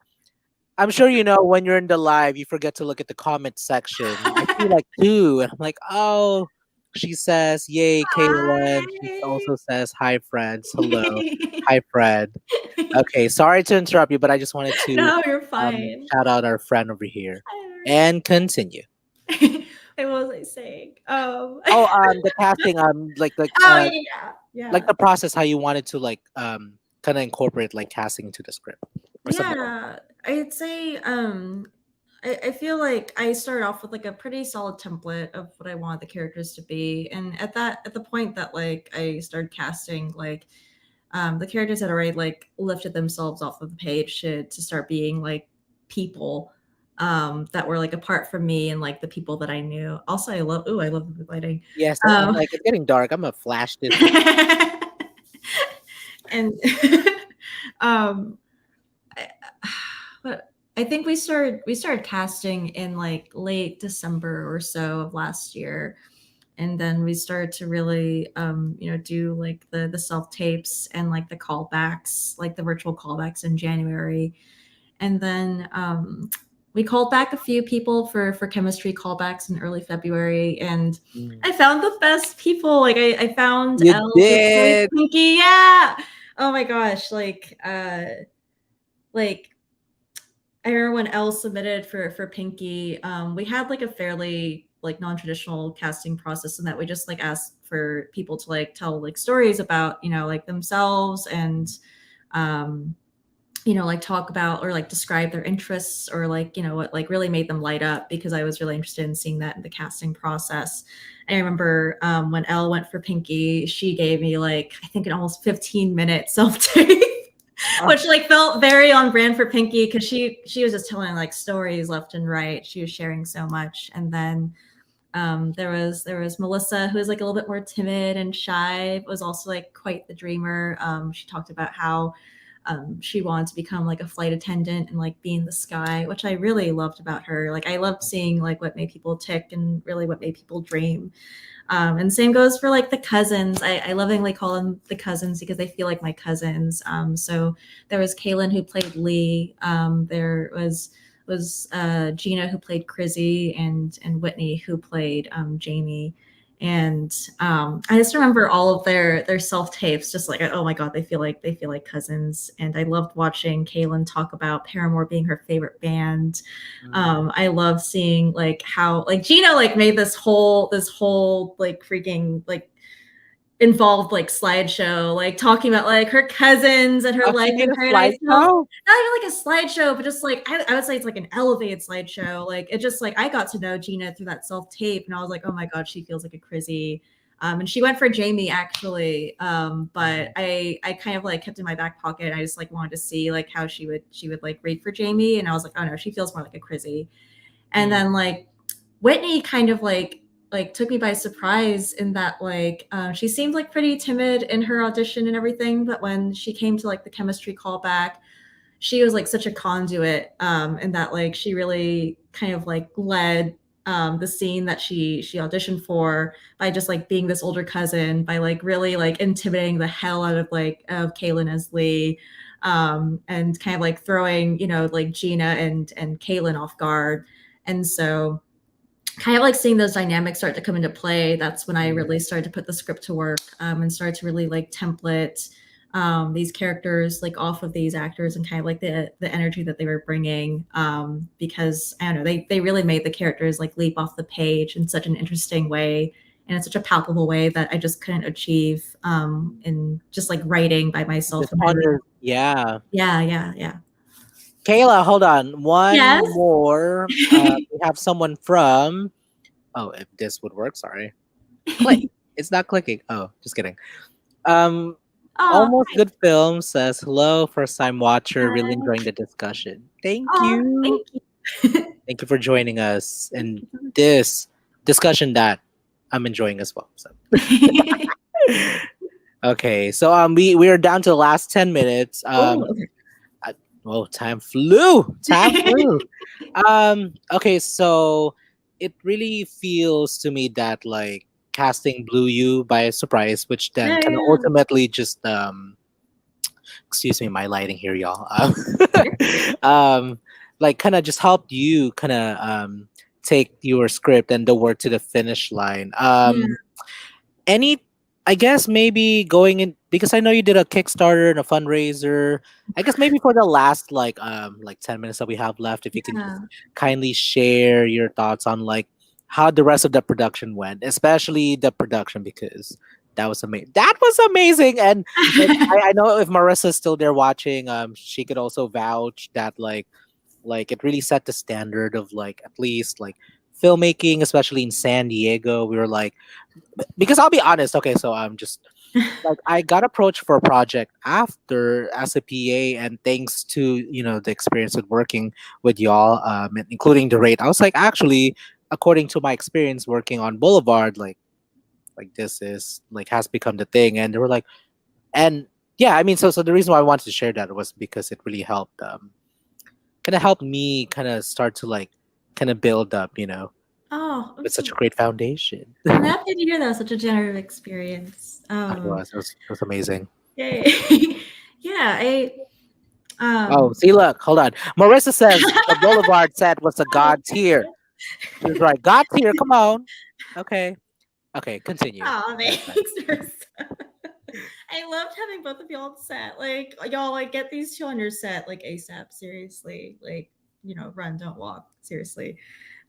I'm sure you know when you're in the live, you forget to look at the comment section. I see like two, and I'm like, oh, she says, "Yay, Kaylin." She Hi. also says, "Hi, friends. Hello, hi, Fred." Okay, sorry to interrupt you, but I just wanted to No, you're fine. shout out our friend over here and continue. Wait, what was I saying? Oh, the casting, Oh yeah, like yeah, the process, how you wanted to like kind of incorporate like casting into the script or something like yeah. I'd say I feel like I started off with like a pretty solid template of what I want the characters to be, and at the point that like I started casting, like the characters had already like lifted themselves off of the page to start being like people that were like apart from me and like the people that I knew. Also, I love the lighting. Yes, I'm Um, like, it's getting dark. I'm gonna flash this. and um, I, but I think we started casting in like late December or so of last year, and then we started to really do like the self tapes and like the callbacks, like the virtual callbacks in January, and then we called back a few people for chemistry callbacks in early February, and Mm. I found the best people. Like I found You Elle who played did. Pinky. Yeah. Oh my gosh. Like I remember when Elle submitted for Pinky, we had like a fairly like non-traditional casting process in that we just like asked for people to like tell like stories about like themselves and um like talk about or like describe their interests or like what like really made them light up, because I was really interested in seeing that in the casting process. I remember when Elle went for Pinky, she gave me like I think an almost 15-minute self tape, Oh, which like felt very on brand for Pinky because she was just telling like stories left and right. She was sharing so much, and then there was Melissa, who was like a little bit more timid and shy, but was also like quite the dreamer. She talked about how she wanted to become like a flight attendant and like be in the sky, which I really loved about her. Like I loved seeing like what made people tick and really what made people dream. And same goes for like the cousins. I lovingly call them the cousins because they feel like my cousins. So there was Kaylin who played Lee. There was Gina who played Crizzy, and Whitney who played Jamie. And I just remember all of their self tapes, just like oh my god, they feel like cousins. And I loved watching Kaylin talk about Paramore being her favorite band. mm. I love seeing like how like Gina like made this whole like freaking like involved like slideshow, like talking about like her cousins and her Oh, she life made in a Paradise Hills. slideshow. Not even like a slideshow, but just like I would say it's like an elevated slideshow. Like it just like I got to know Gina through that self tape, and I was like, oh my god, she feels like a Crizzy. And she went for Jamie actually, but Mm, I kind of like kept in my back pocket. I just like wanted to see like how she would like rate for Jamie, and I was like, oh no, she feels more like a Crizzy. And mm. then like Whitney kind of like took me by surprise in that like she seemed like pretty timid in her audition and everything, but when she came to like the chemistry callback, she was like such a conduit, in that like she really kind of like led the scene that she auditioned for by just like being this older cousin, by like really like intimidating the hell out of Kaylin as Lee, and kind of like throwing like Gina and Kaylin off guard. And so kind of like seeing those dynamics start to come into play, that's when I Mm. really started to put the script to work, and started to really like template these characters like off of these actors and kind of like the energy that they were bringing, because I don't know, they really made the characters like leap off the page in such an interesting way and in such a palpable way that I just couldn't achieve in just like writing by myself Just in my on room. your, yeah. Yeah. Kayla, hold on. One Yes. more. We have someone from. Oh, if this would work, sorry. Click. It's not clicking. Oh, just kidding. Um, Oh, Almost Good Film says hello, first time watcher. Really hi. enjoying the discussion. Thank Oh, you. thank you. Thank you for joining us Thank in you. this discussion that I'm enjoying as well. So. Okay, so we are down to the last 10 minutes. Oh, okay. I, well, time flew. Time flew. Okay, so it really feels to me that like casting blew you by surprise, which then Yeah, can yeah. ultimately just excuse me, my lighting here, y'all. You're good. Um, like kind of just helped you kind of take your script and the work to the finish line. Yeah. Any, I guess maybe going in because I know you did a Kickstarter and a fundraiser. I guess maybe for the last like 10 minutes that we have left, if you can just Yeah. kindly share your thoughts on like how the rest of the production went, especially the production because that was amazing. That was amazing, and like I know if Marissa's still there watching, she could also vouch that like it really set the standard of like at least like filmmaking, especially in San Diego. We were like because I'll be honest, okay, so I'm just like I got approached for a project after as a PA, and thanks to the experience with working with y'all, and including the rate, I was like, actually, according to my experience working on Boulevard, like this is like has become the thing, and they were like, and yeah, I mean, so the reason why I wanted to share that was because it really helped, kind of helped me kind of start to like kind of build up, Oh, with such a great foundation. I'm happy to hear that was such a generative experience. It was amazing. Yay. Yeah, Oh, see, look, hold on. Marissa says the Boulevard set was a god tier. She was right. God tier, come on. Okay. Okay, continue. oh, That's fine. thanks, Marissa. I loved having both of y'all on set. Like y'all like get these two on your set like ASAP, seriously. Like, run, don't walk. Seriously.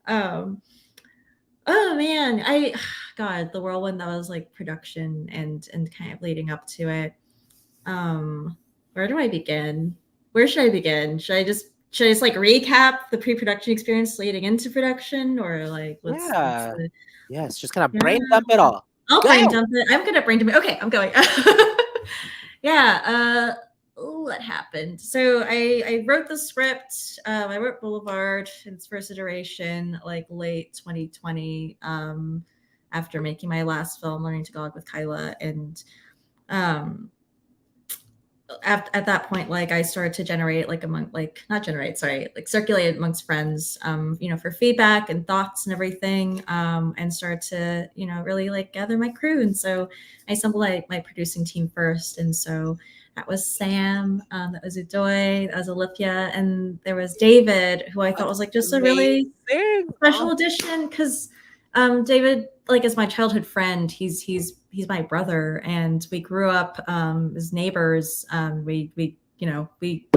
Um oh man, God, the whirlwind that was like production and kind of leading up to it. Where do I begin? Where should I begin? Should I just like recap the pre-production experience leading into production, or like what's Yeah. the Yes, just kind of yeah? brain dump it all. I'll brain Go. dump it. I'm gonna brain dump it. Okay, I'm going. Yeah. What happened? So I wrote the script. I wrote Boulevard in its first iteration, like late 2020. After making my last film, Learning Tagalog with Kayla, and um at that point, like I started to generate like among like not generate, sorry, like circulate amongst friends, for feedback and thoughts and everything, and start to, really like gather my crew. And so I assembled my producing team first. And so that was Sam, that was Udoy, that was Olivia, and there was David, who I thought was like just a really Amazing. special edition because David, like, as my childhood friend, he's my brother, and we grew up as neighbors. We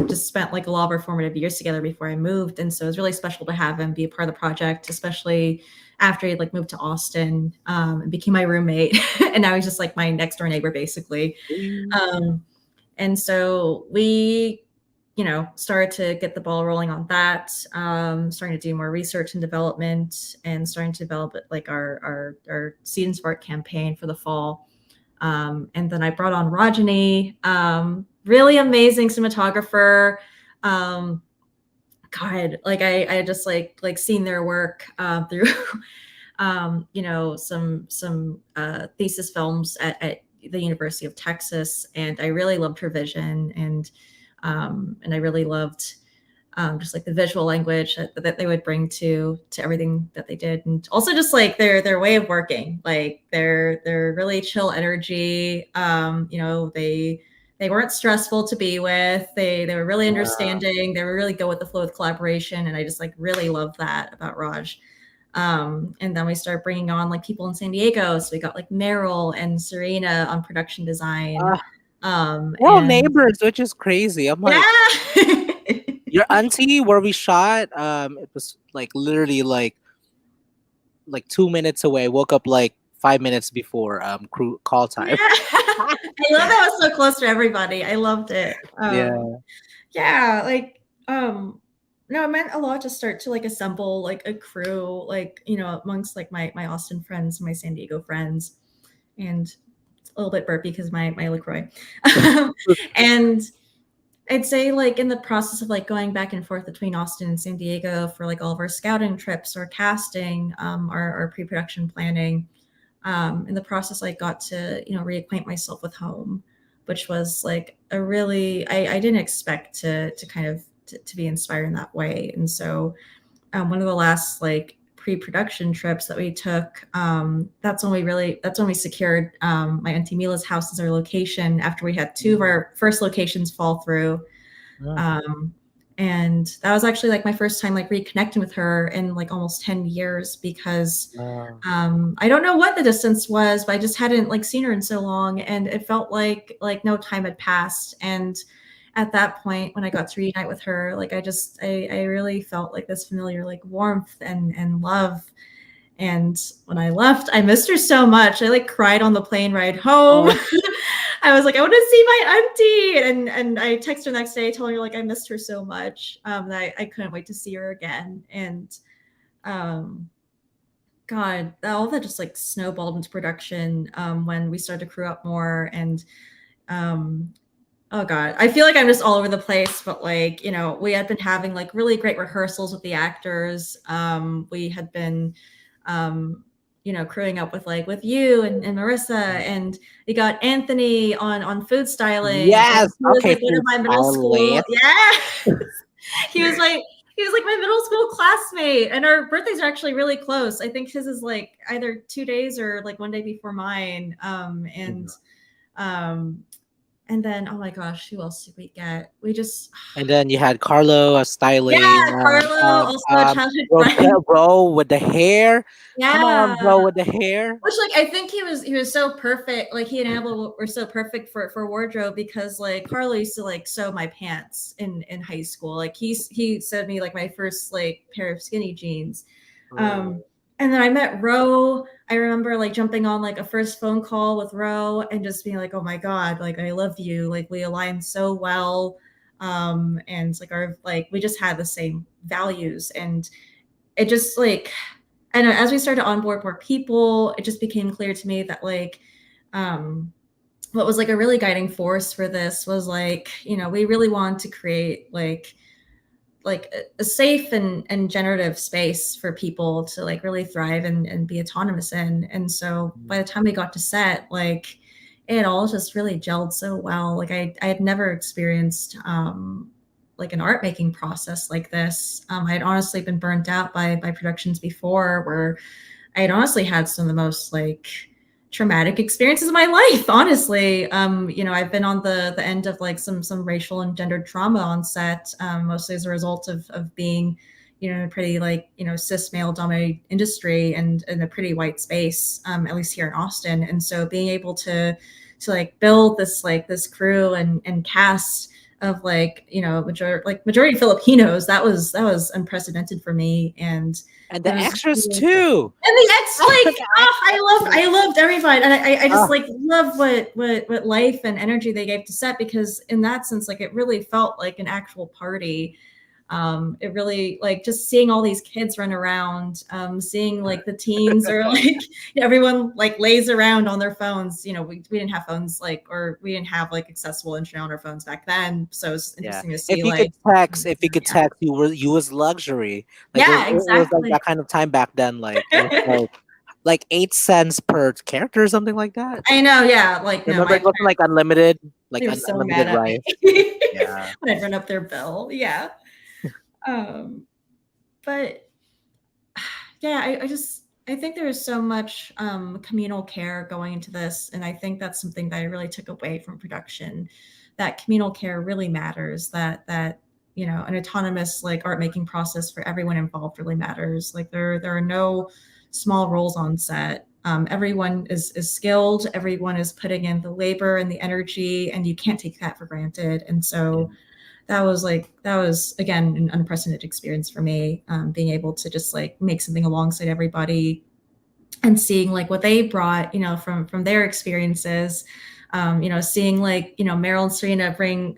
just spent like a lot of our formative years together before I moved, and so it was really special to have him be a part of the project, especially after he like moved to Austin and became my roommate, and now he's just like my next door neighbor basically. Um, and so we started to get the ball rolling on that, starting to do more research and development, and starting to develop like our Seasons of Art campaign for the fall. And then I brought on Rajani, really amazing cinematographer. God, like I just like seen their work through some thesis films at the University of Texas, and I really loved her vision, and I really loved just like the visual language that they would bring to everything that they did, and also just like their way of working, like their really chill energy. They weren't stressful to be with. They were really understanding. They were really go with the flow with collaboration, and I just like really love that about Raj. And then we started bringing on like people in San Diego. So we got like Meryl and Serena on production design. We're all And neighbors, which is crazy. I'm like, yeah. your auntie where we shot, it was like literally like 2 minutes away. Woke up like 5 minutes before crew call Yeah. time. I love that I was so close to everybody. I loved it. Yeah. Yeah, like no, it meant a lot to start to like assemble like a crew, like, amongst like my Austin friends, my San Diego friends, and it's a little bit burpy because my LaCroix. And I'd say like in the process of like going back and forth between Austin and San Diego for like all of our scouting trips or casting, our pre-production planning, in the process I got to reacquaint myself with home, which was like a really I didn't expect to kind of to be inspired in that way. And so one of the last like pre-production trips that we took, that's when we secured my auntie Mila's house as our location after we had two of Mm. our first locations fall through. Mm. Um, and that was actually like my first time like reconnecting with her in like almost 10 years because Wow. I don't know what the distance was, but I just hadn't like seen her in so long, and it felt like no time had passed. And at that point, when I got to reunite with her, like I really felt like this familiar like warmth and love. And when I left, I missed her so much. I like cried on the plane ride home. Oh, I was like, I want to see my auntie, and I texted her the next day, telling her like I missed her so much, that I couldn't wait to see her again. And um, God, all that just like snowballed into production when we started to crew up more. And um, oh God, I feel like I'm just all over the place. But like, you know, we had been having like really great rehearsals with the actors. We had been, you know, crewing up with like with you and Marissa, and we got Anthony on food styling, and yes. he was Okay, like one of food my middle school. stylist. Yeah. he was like he was like my middle school classmate, and our birthdays are actually really close. I think his is like either 2 days or like one day before mine. Um and then oh my gosh, who else did we get? We just And then you had Carlo yeah, styling. Carlo, also a childhood friend. Bro with the hair. Come on, Yeah. bro with the hair. Which like I think he was so perfect. Like he and Annabelle were so perfect for wardrobe because like Carlo used to like sew my pants in high school. Like he sewed me like my first like pair of skinny jeans. Mm. Um and then I met Ro. I remember like jumping on like a first phone call with Ro and just being like, oh my God, like I love you. Like we align so well. And like our like we just had the same values, and it just like and as we started to onboard more people, it just became clear to me that like um what was like a really guiding force for this was like, you know, we really wanted to create like a safe and generative space for people to like really thrive and be autonomous in. And so by the time we got to set, like it all just really gelled so well. Like I had never experienced like an art making process like this. I had honestly been burnt out by productions before where I had honestly had some of the most like traumatic experiences of my life. Honestly, you know, I've been on the end of like some racial and gendered trauma on set, mostly as a result of being, you know, in a pretty like you know cis male dominated industry and in a pretty white space, at least here in Austin. And so being able to like build this like this crew and cast of like you know majority Filipinos, that was unprecedented for me. And And it the was extras too. and the ex like The oh extras. I loved everybody, and I just Ah, like love what life and energy they gave to set, because in that sense like it really felt like an actual party. It really like just seeing all these kids run around, seeing like the teens or like everyone like lays around on their phones. You know, we didn't have phones like or we didn't have like accessible internet on our phones back then, so it's yeah. interesting to see If you could text, you was luxury. Like yeah it was like exactly. that kind of time back then. Like it was like 8 cents per character or something like that. I know, yeah, like no, Remember, my it wasn't like unlimited, they were so mad unlimited at me rice. Yeah. when I'd run up their bill. Yeah. Um, but yeah, I think there is so much communal care going into this, and I think that's something that I really took away from production. That communal care really matters. That you know, an autonomous like art making process for everyone involved really matters. Like there are no small roles on set. Everyone is skilled. Everyone is putting in the labor and the energy, and you can't take that for granted. And Yeah. so that was again an unprecedented experience for me, being able to just like make something alongside everybody and seeing like what they brought, you know, from their experiences. You know, seeing like you know Meryl and Serena bring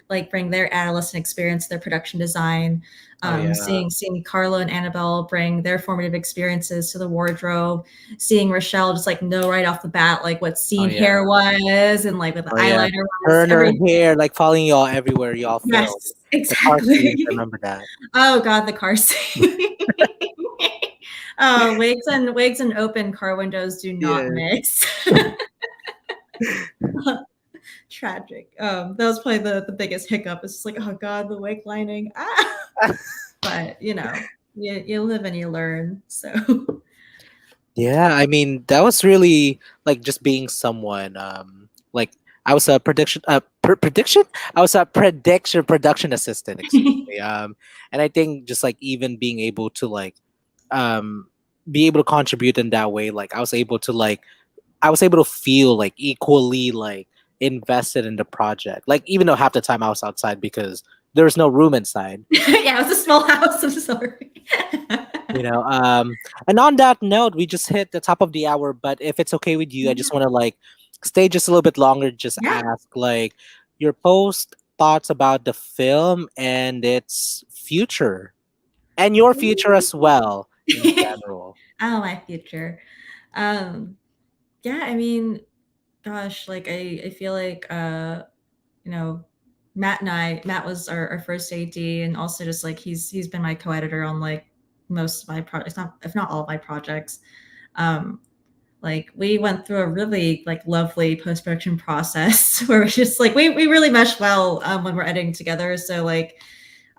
their adolescent experience, their production design. Oh yeah. Seeing Carlo and Annabelle bring their formative experiences to the wardrobe. Seeing Rochelle just like know right off the bat like what Oh scene yeah. hair was and like what the Oh yeah. eyeliner Her was. and her Every hair like following y'all everywhere y'all yes, film. The car scenes, I exactly. remember that. Oh God, the car scene. Oh, wigs and open car windows do not Yeah. mix. Tragic. That was probably the biggest hiccup. It's just like, oh God, the wig lining. Ah. But you know. you live and you learn. So Yeah, I mean that was really like just being someone. Like I was a prediction. I was a prediction production assistant. Excuse me. And I think just like even being able to like, um, be able to contribute in that way, like I was able to feel like equally like invested in the project. Like even though half the time I was outside because there was no room inside. yeah, it was a small house. I'm sorry. You know, and on that note, we just hit the top of the hour. But if it's okay with you, I just yeah. want to like stay just a little bit longer. Just Yeah. ask like your post thoughts about the film and its future, and your future as well in general. oh, my future. Um, yeah, I mean, gosh, like I feel like you know, Matt was our first AD, and also just like he's been my co-editor on like most of my projects, not if not all of my projects. Um, like we went through a really like lovely post-production process where it's just like we really mesh well when we're editing together. So like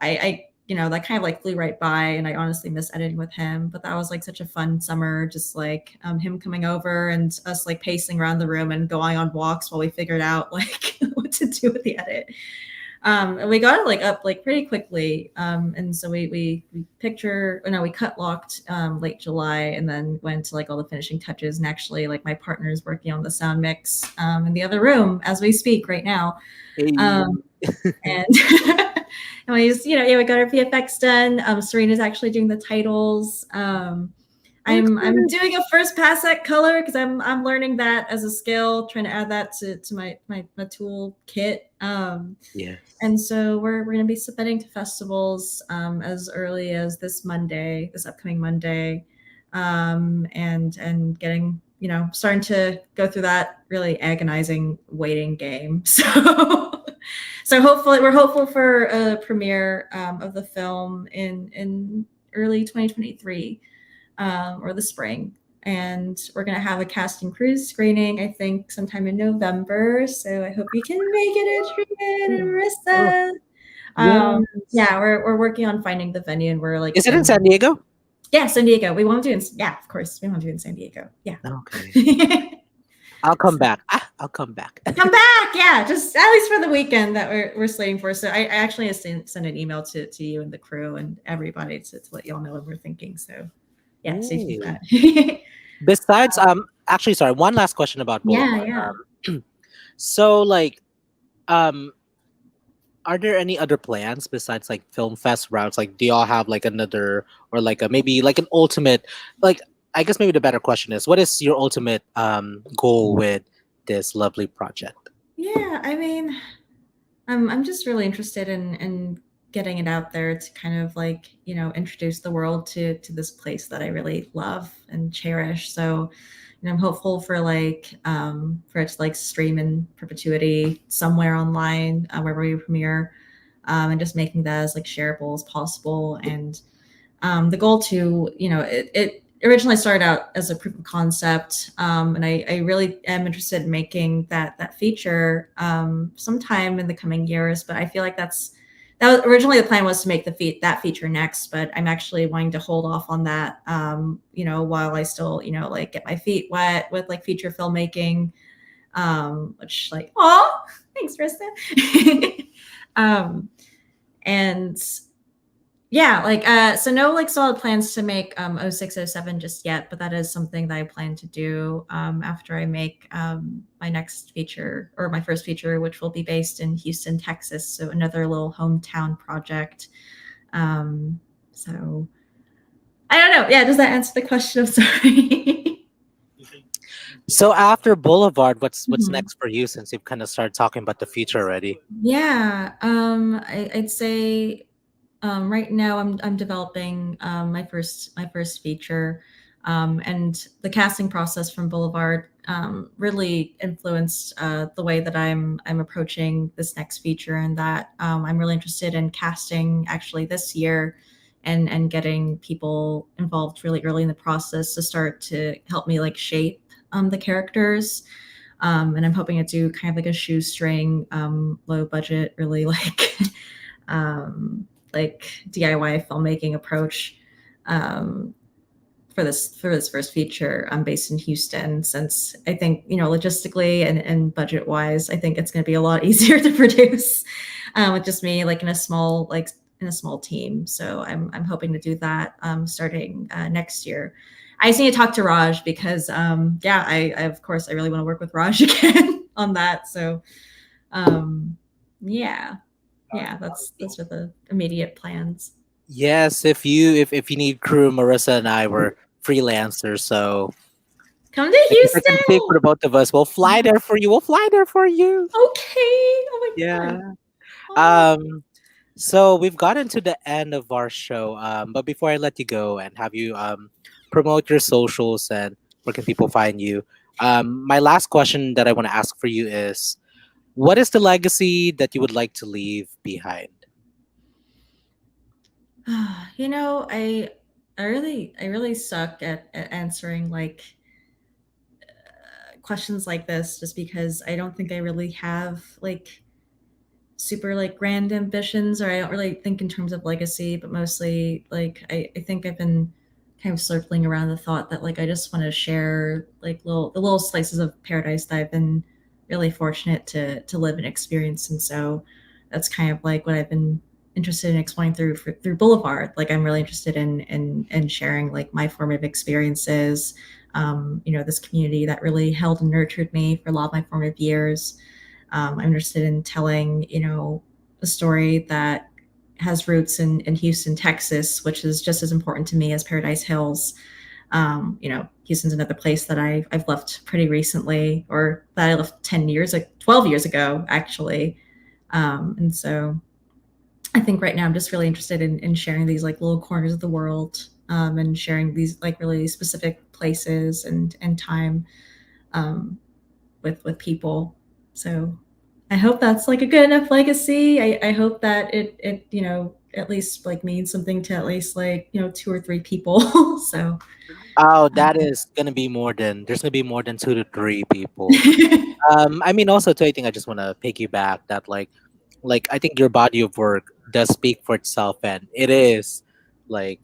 I that kind of like flew right by, and I honestly miss editing with him. But that was like such a fun summer, just like him coming over and us like pacing around the room and going on walks while we figured out like what to do with the edit. And we got it like up like pretty quickly. And so we cut locked late July, and then went to like all the finishing touches. And actually, like my partner is working on the sound mix in the other room as we speak right now. Hey. Um, and and we just we got our VFX done. Serena's actually doing the titles. I'm doing a first pass at color because I'm learning that as a skill, trying to add that to my tool kit. Yes. And so we're going to be submitting to festivals as early as this upcoming Monday, and getting starting to go through that really agonizing waiting game. So hopefully we're hopeful for a premiere of the film in early 2023 or the spring. And we're going to have a cast and crew screening, I think, sometime in November. So I hope you can make it, Adrian and Oh, Marissa. yes. Yeah, we're working on finding the venue, and we're like Is it in San sending. Diego? Yeah, San Diego. We won't do it. Yeah, of course, we won't do it in San Diego. Yeah. Okay. I'll come So back. I'll come back. come back. Yeah, just at least for the weekend that we're slating for. So I actually sent an email to you and the crew and everybody to let y'all know what we're thinking. So yeah, stay tuned for Hey. that. Besides, actually, sorry, one last question about yeah, Boulevard. yeah. So like, um, are there any other plans besides like film fest routes? Like, do y'all have like another or like a maybe like an ultimate? Like, I guess maybe the better question is, what is your ultimate goal with this lovely project? Yeah, I mean, I'm just really interested in getting it out there to kind of like introduce the world to this place that I really love and cherish. So I'm hopeful for like for it to like stream in perpetuity somewhere online wherever we premiere, and just making that as like shareable as possible. And the goal to it originally started out as a proof of concept, and I really am interested in making that feature sometime in the coming years. But I feel like that was originally the plan was to make that feature next, but I'm actually wanting to hold off on that, while I still like get my feet wet with like feature filmmaking, which like oh thanks Krista. um, and yeah, like so no like solid plans to make 0607 just yet, but that is something that I plan to do after I make my next feature or my first feature, which will be based in Houston, Texas. So another little hometown project. So I don't know. Yeah, does that answer the question? I'm sorry. So after Boulevard, what's Mhm. next for you since you've kind of started talking about the future already? Yeah, I'd say right now I'm developing my first feature, and the casting process from Boulevard really influenced the way that I'm approaching this next feature, and that I'm really interested in casting actually this year, and getting people involved really early in the process to start to help me like shape the characters. And I'm hoping to do kind of like a shoestring, low budget, really um, like DIY filmmaking approach. um, for this first feature. I'm based in Houston, since I think, logistically and budget wise, I think it's going to be a lot easier to produce with just me, like in a small team. So I'm hoping to do that starting next year. I just need to talk to Raj because yeah, I of course I really want to work with Raj again on that. So um, yeah, yeah, that's what the immediate plans. Yes, if you need crew, Marissa and I were freelancers, so Come to I guess I can speak for Houston. the both of us. We'll fly there for you. We'll fly there for you. Okay. Oh my god. Yeah. Oh. Um. So we've gotten to the end of our show. But before I let you go and have you promote your socials and where can people find you, my last question that I want to ask for you is, what is the legacy that you would like to leave behind? I really suck at answering like questions like this, just because I don't think I really have like super like grand ambitions, or I don't really think in terms of legacy, but mostly like I think I've been kind of circling around the thought that like I just want to share like the little slices of paradise that I've been really fortunate to live and experience. And so that's kind of like what I've been interested in exploring through Boulevard. Like I'm really interested in sharing like my formative experiences, this community that really held and nurtured me for a lot of my formative years. I'm interested in telling, a story that has roots in Houston, Texas, which is just as important to me as Paradise Hills. Houston's another place that I've left pretty recently, or that I left 10 years, like 12 years ago, actually. And so I think right now I'm just really interested in sharing these like little corners of the world, and sharing these like really specific places and time with people. So I hope that's like a good enough legacy. I hope that it at least like means something to at least like two or three people. So Oh, that um, is gonna be more than there's gonna be more than 2 to 3 people. I mean, also too, I think I just want to piggyback that, like I think your body of work does speak for itself, and it is like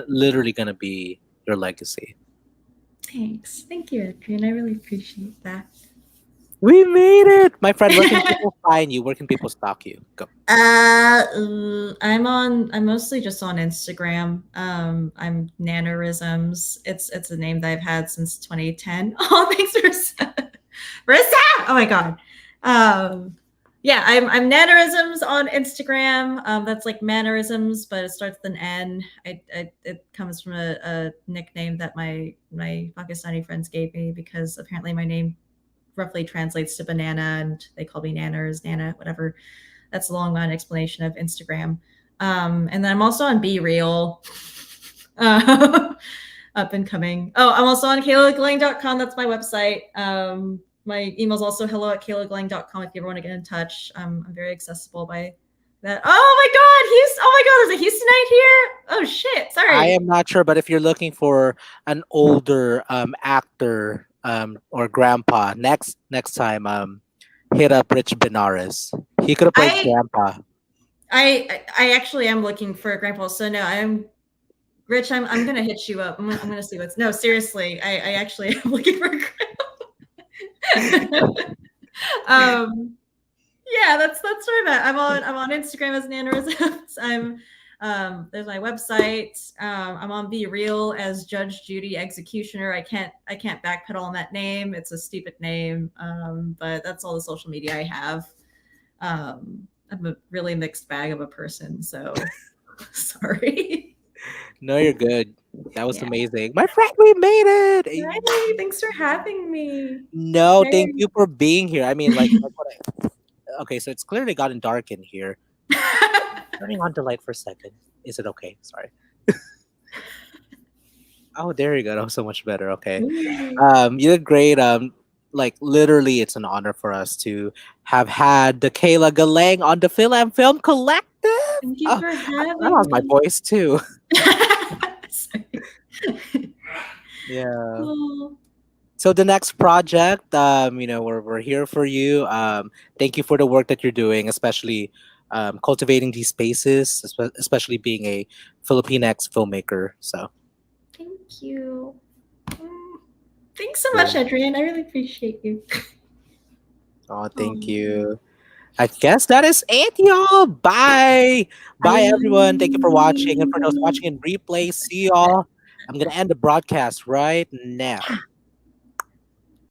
literally gonna be your legacy. Thanks, thank you, Adrian. I really appreciate that. We made it, my friend. Where can people find you? Where can people stalk you? Go. I'm mostly just on Instagram. I'm Nanorisms. It's a name that I've had since 2010. Oh, thanks, Marissa. Marissa! Oh my god. Um, yeah, I'm Nanorisms on Instagram. That's like mannerisms, but it starts with an N. It comes from a nickname that my Pakistani friends gave me, because apparently my name roughly translates to banana, and they call me Nanners, Nana, whatever. That's a long line explanation of Instagram. And then I'm also on Be Real. Uh, Up and coming. Oh, I'm also on kaylagalang.com. That's my website. My email's also hello@kaylagalang.com if you ever want to get in touch. I'm very accessible by that. Oh my God, Houston! Oh my God, there's a Houstonite here. Oh shit! I Sorry. am not sure, but if you're looking for an older actor or grandpa, next time hit up Rich Benares. He could have played I grandpa. I actually am looking for a grandpa. So no, I'm Rich. I'm gonna hit you up. I'm gonna see what's. No, seriously, I actually am looking for a grandpa. Yeah, that's where I'm at. I'm on Instagram as Nanorisms. There's my website. I'm on Be Real as Judge Judy Executioner. I can't backpedal on that name. It's a stupid name. But that's all the social media I have. I'm a really mixed bag of a person, so sorry. No, you're good. That was Yeah. amazing, my friend. We made it. Eh. Hey, thanks for having me. No, thank Very- you for being here. I mean, like what okay, so it's clearly gotten dark in here. Turning on the light for a second. Is it okay? Sorry. Oh, there you go. That was so much better. Okay. Ooh, You did great. Like literally, it's an honor for us to have had the Kayla Galang on the Film Collective. thank you Oh, for that was having my me. voice too. Sorry. Yeah. Oh, So the next project, we're here for you. Thank you for the work that you're doing, especially cultivating these spaces, especially being a Filipinx filmmaker. So, Thank you. Mm, Thanks so yeah. much, Adrian. I really appreciate you. Oh, thank Oh, you. I guess that is it, y'all. Bye. Bye, everyone. Thank you for watching. And for those bye. watching in replay, see y'all. I'm going to end the broadcast right now.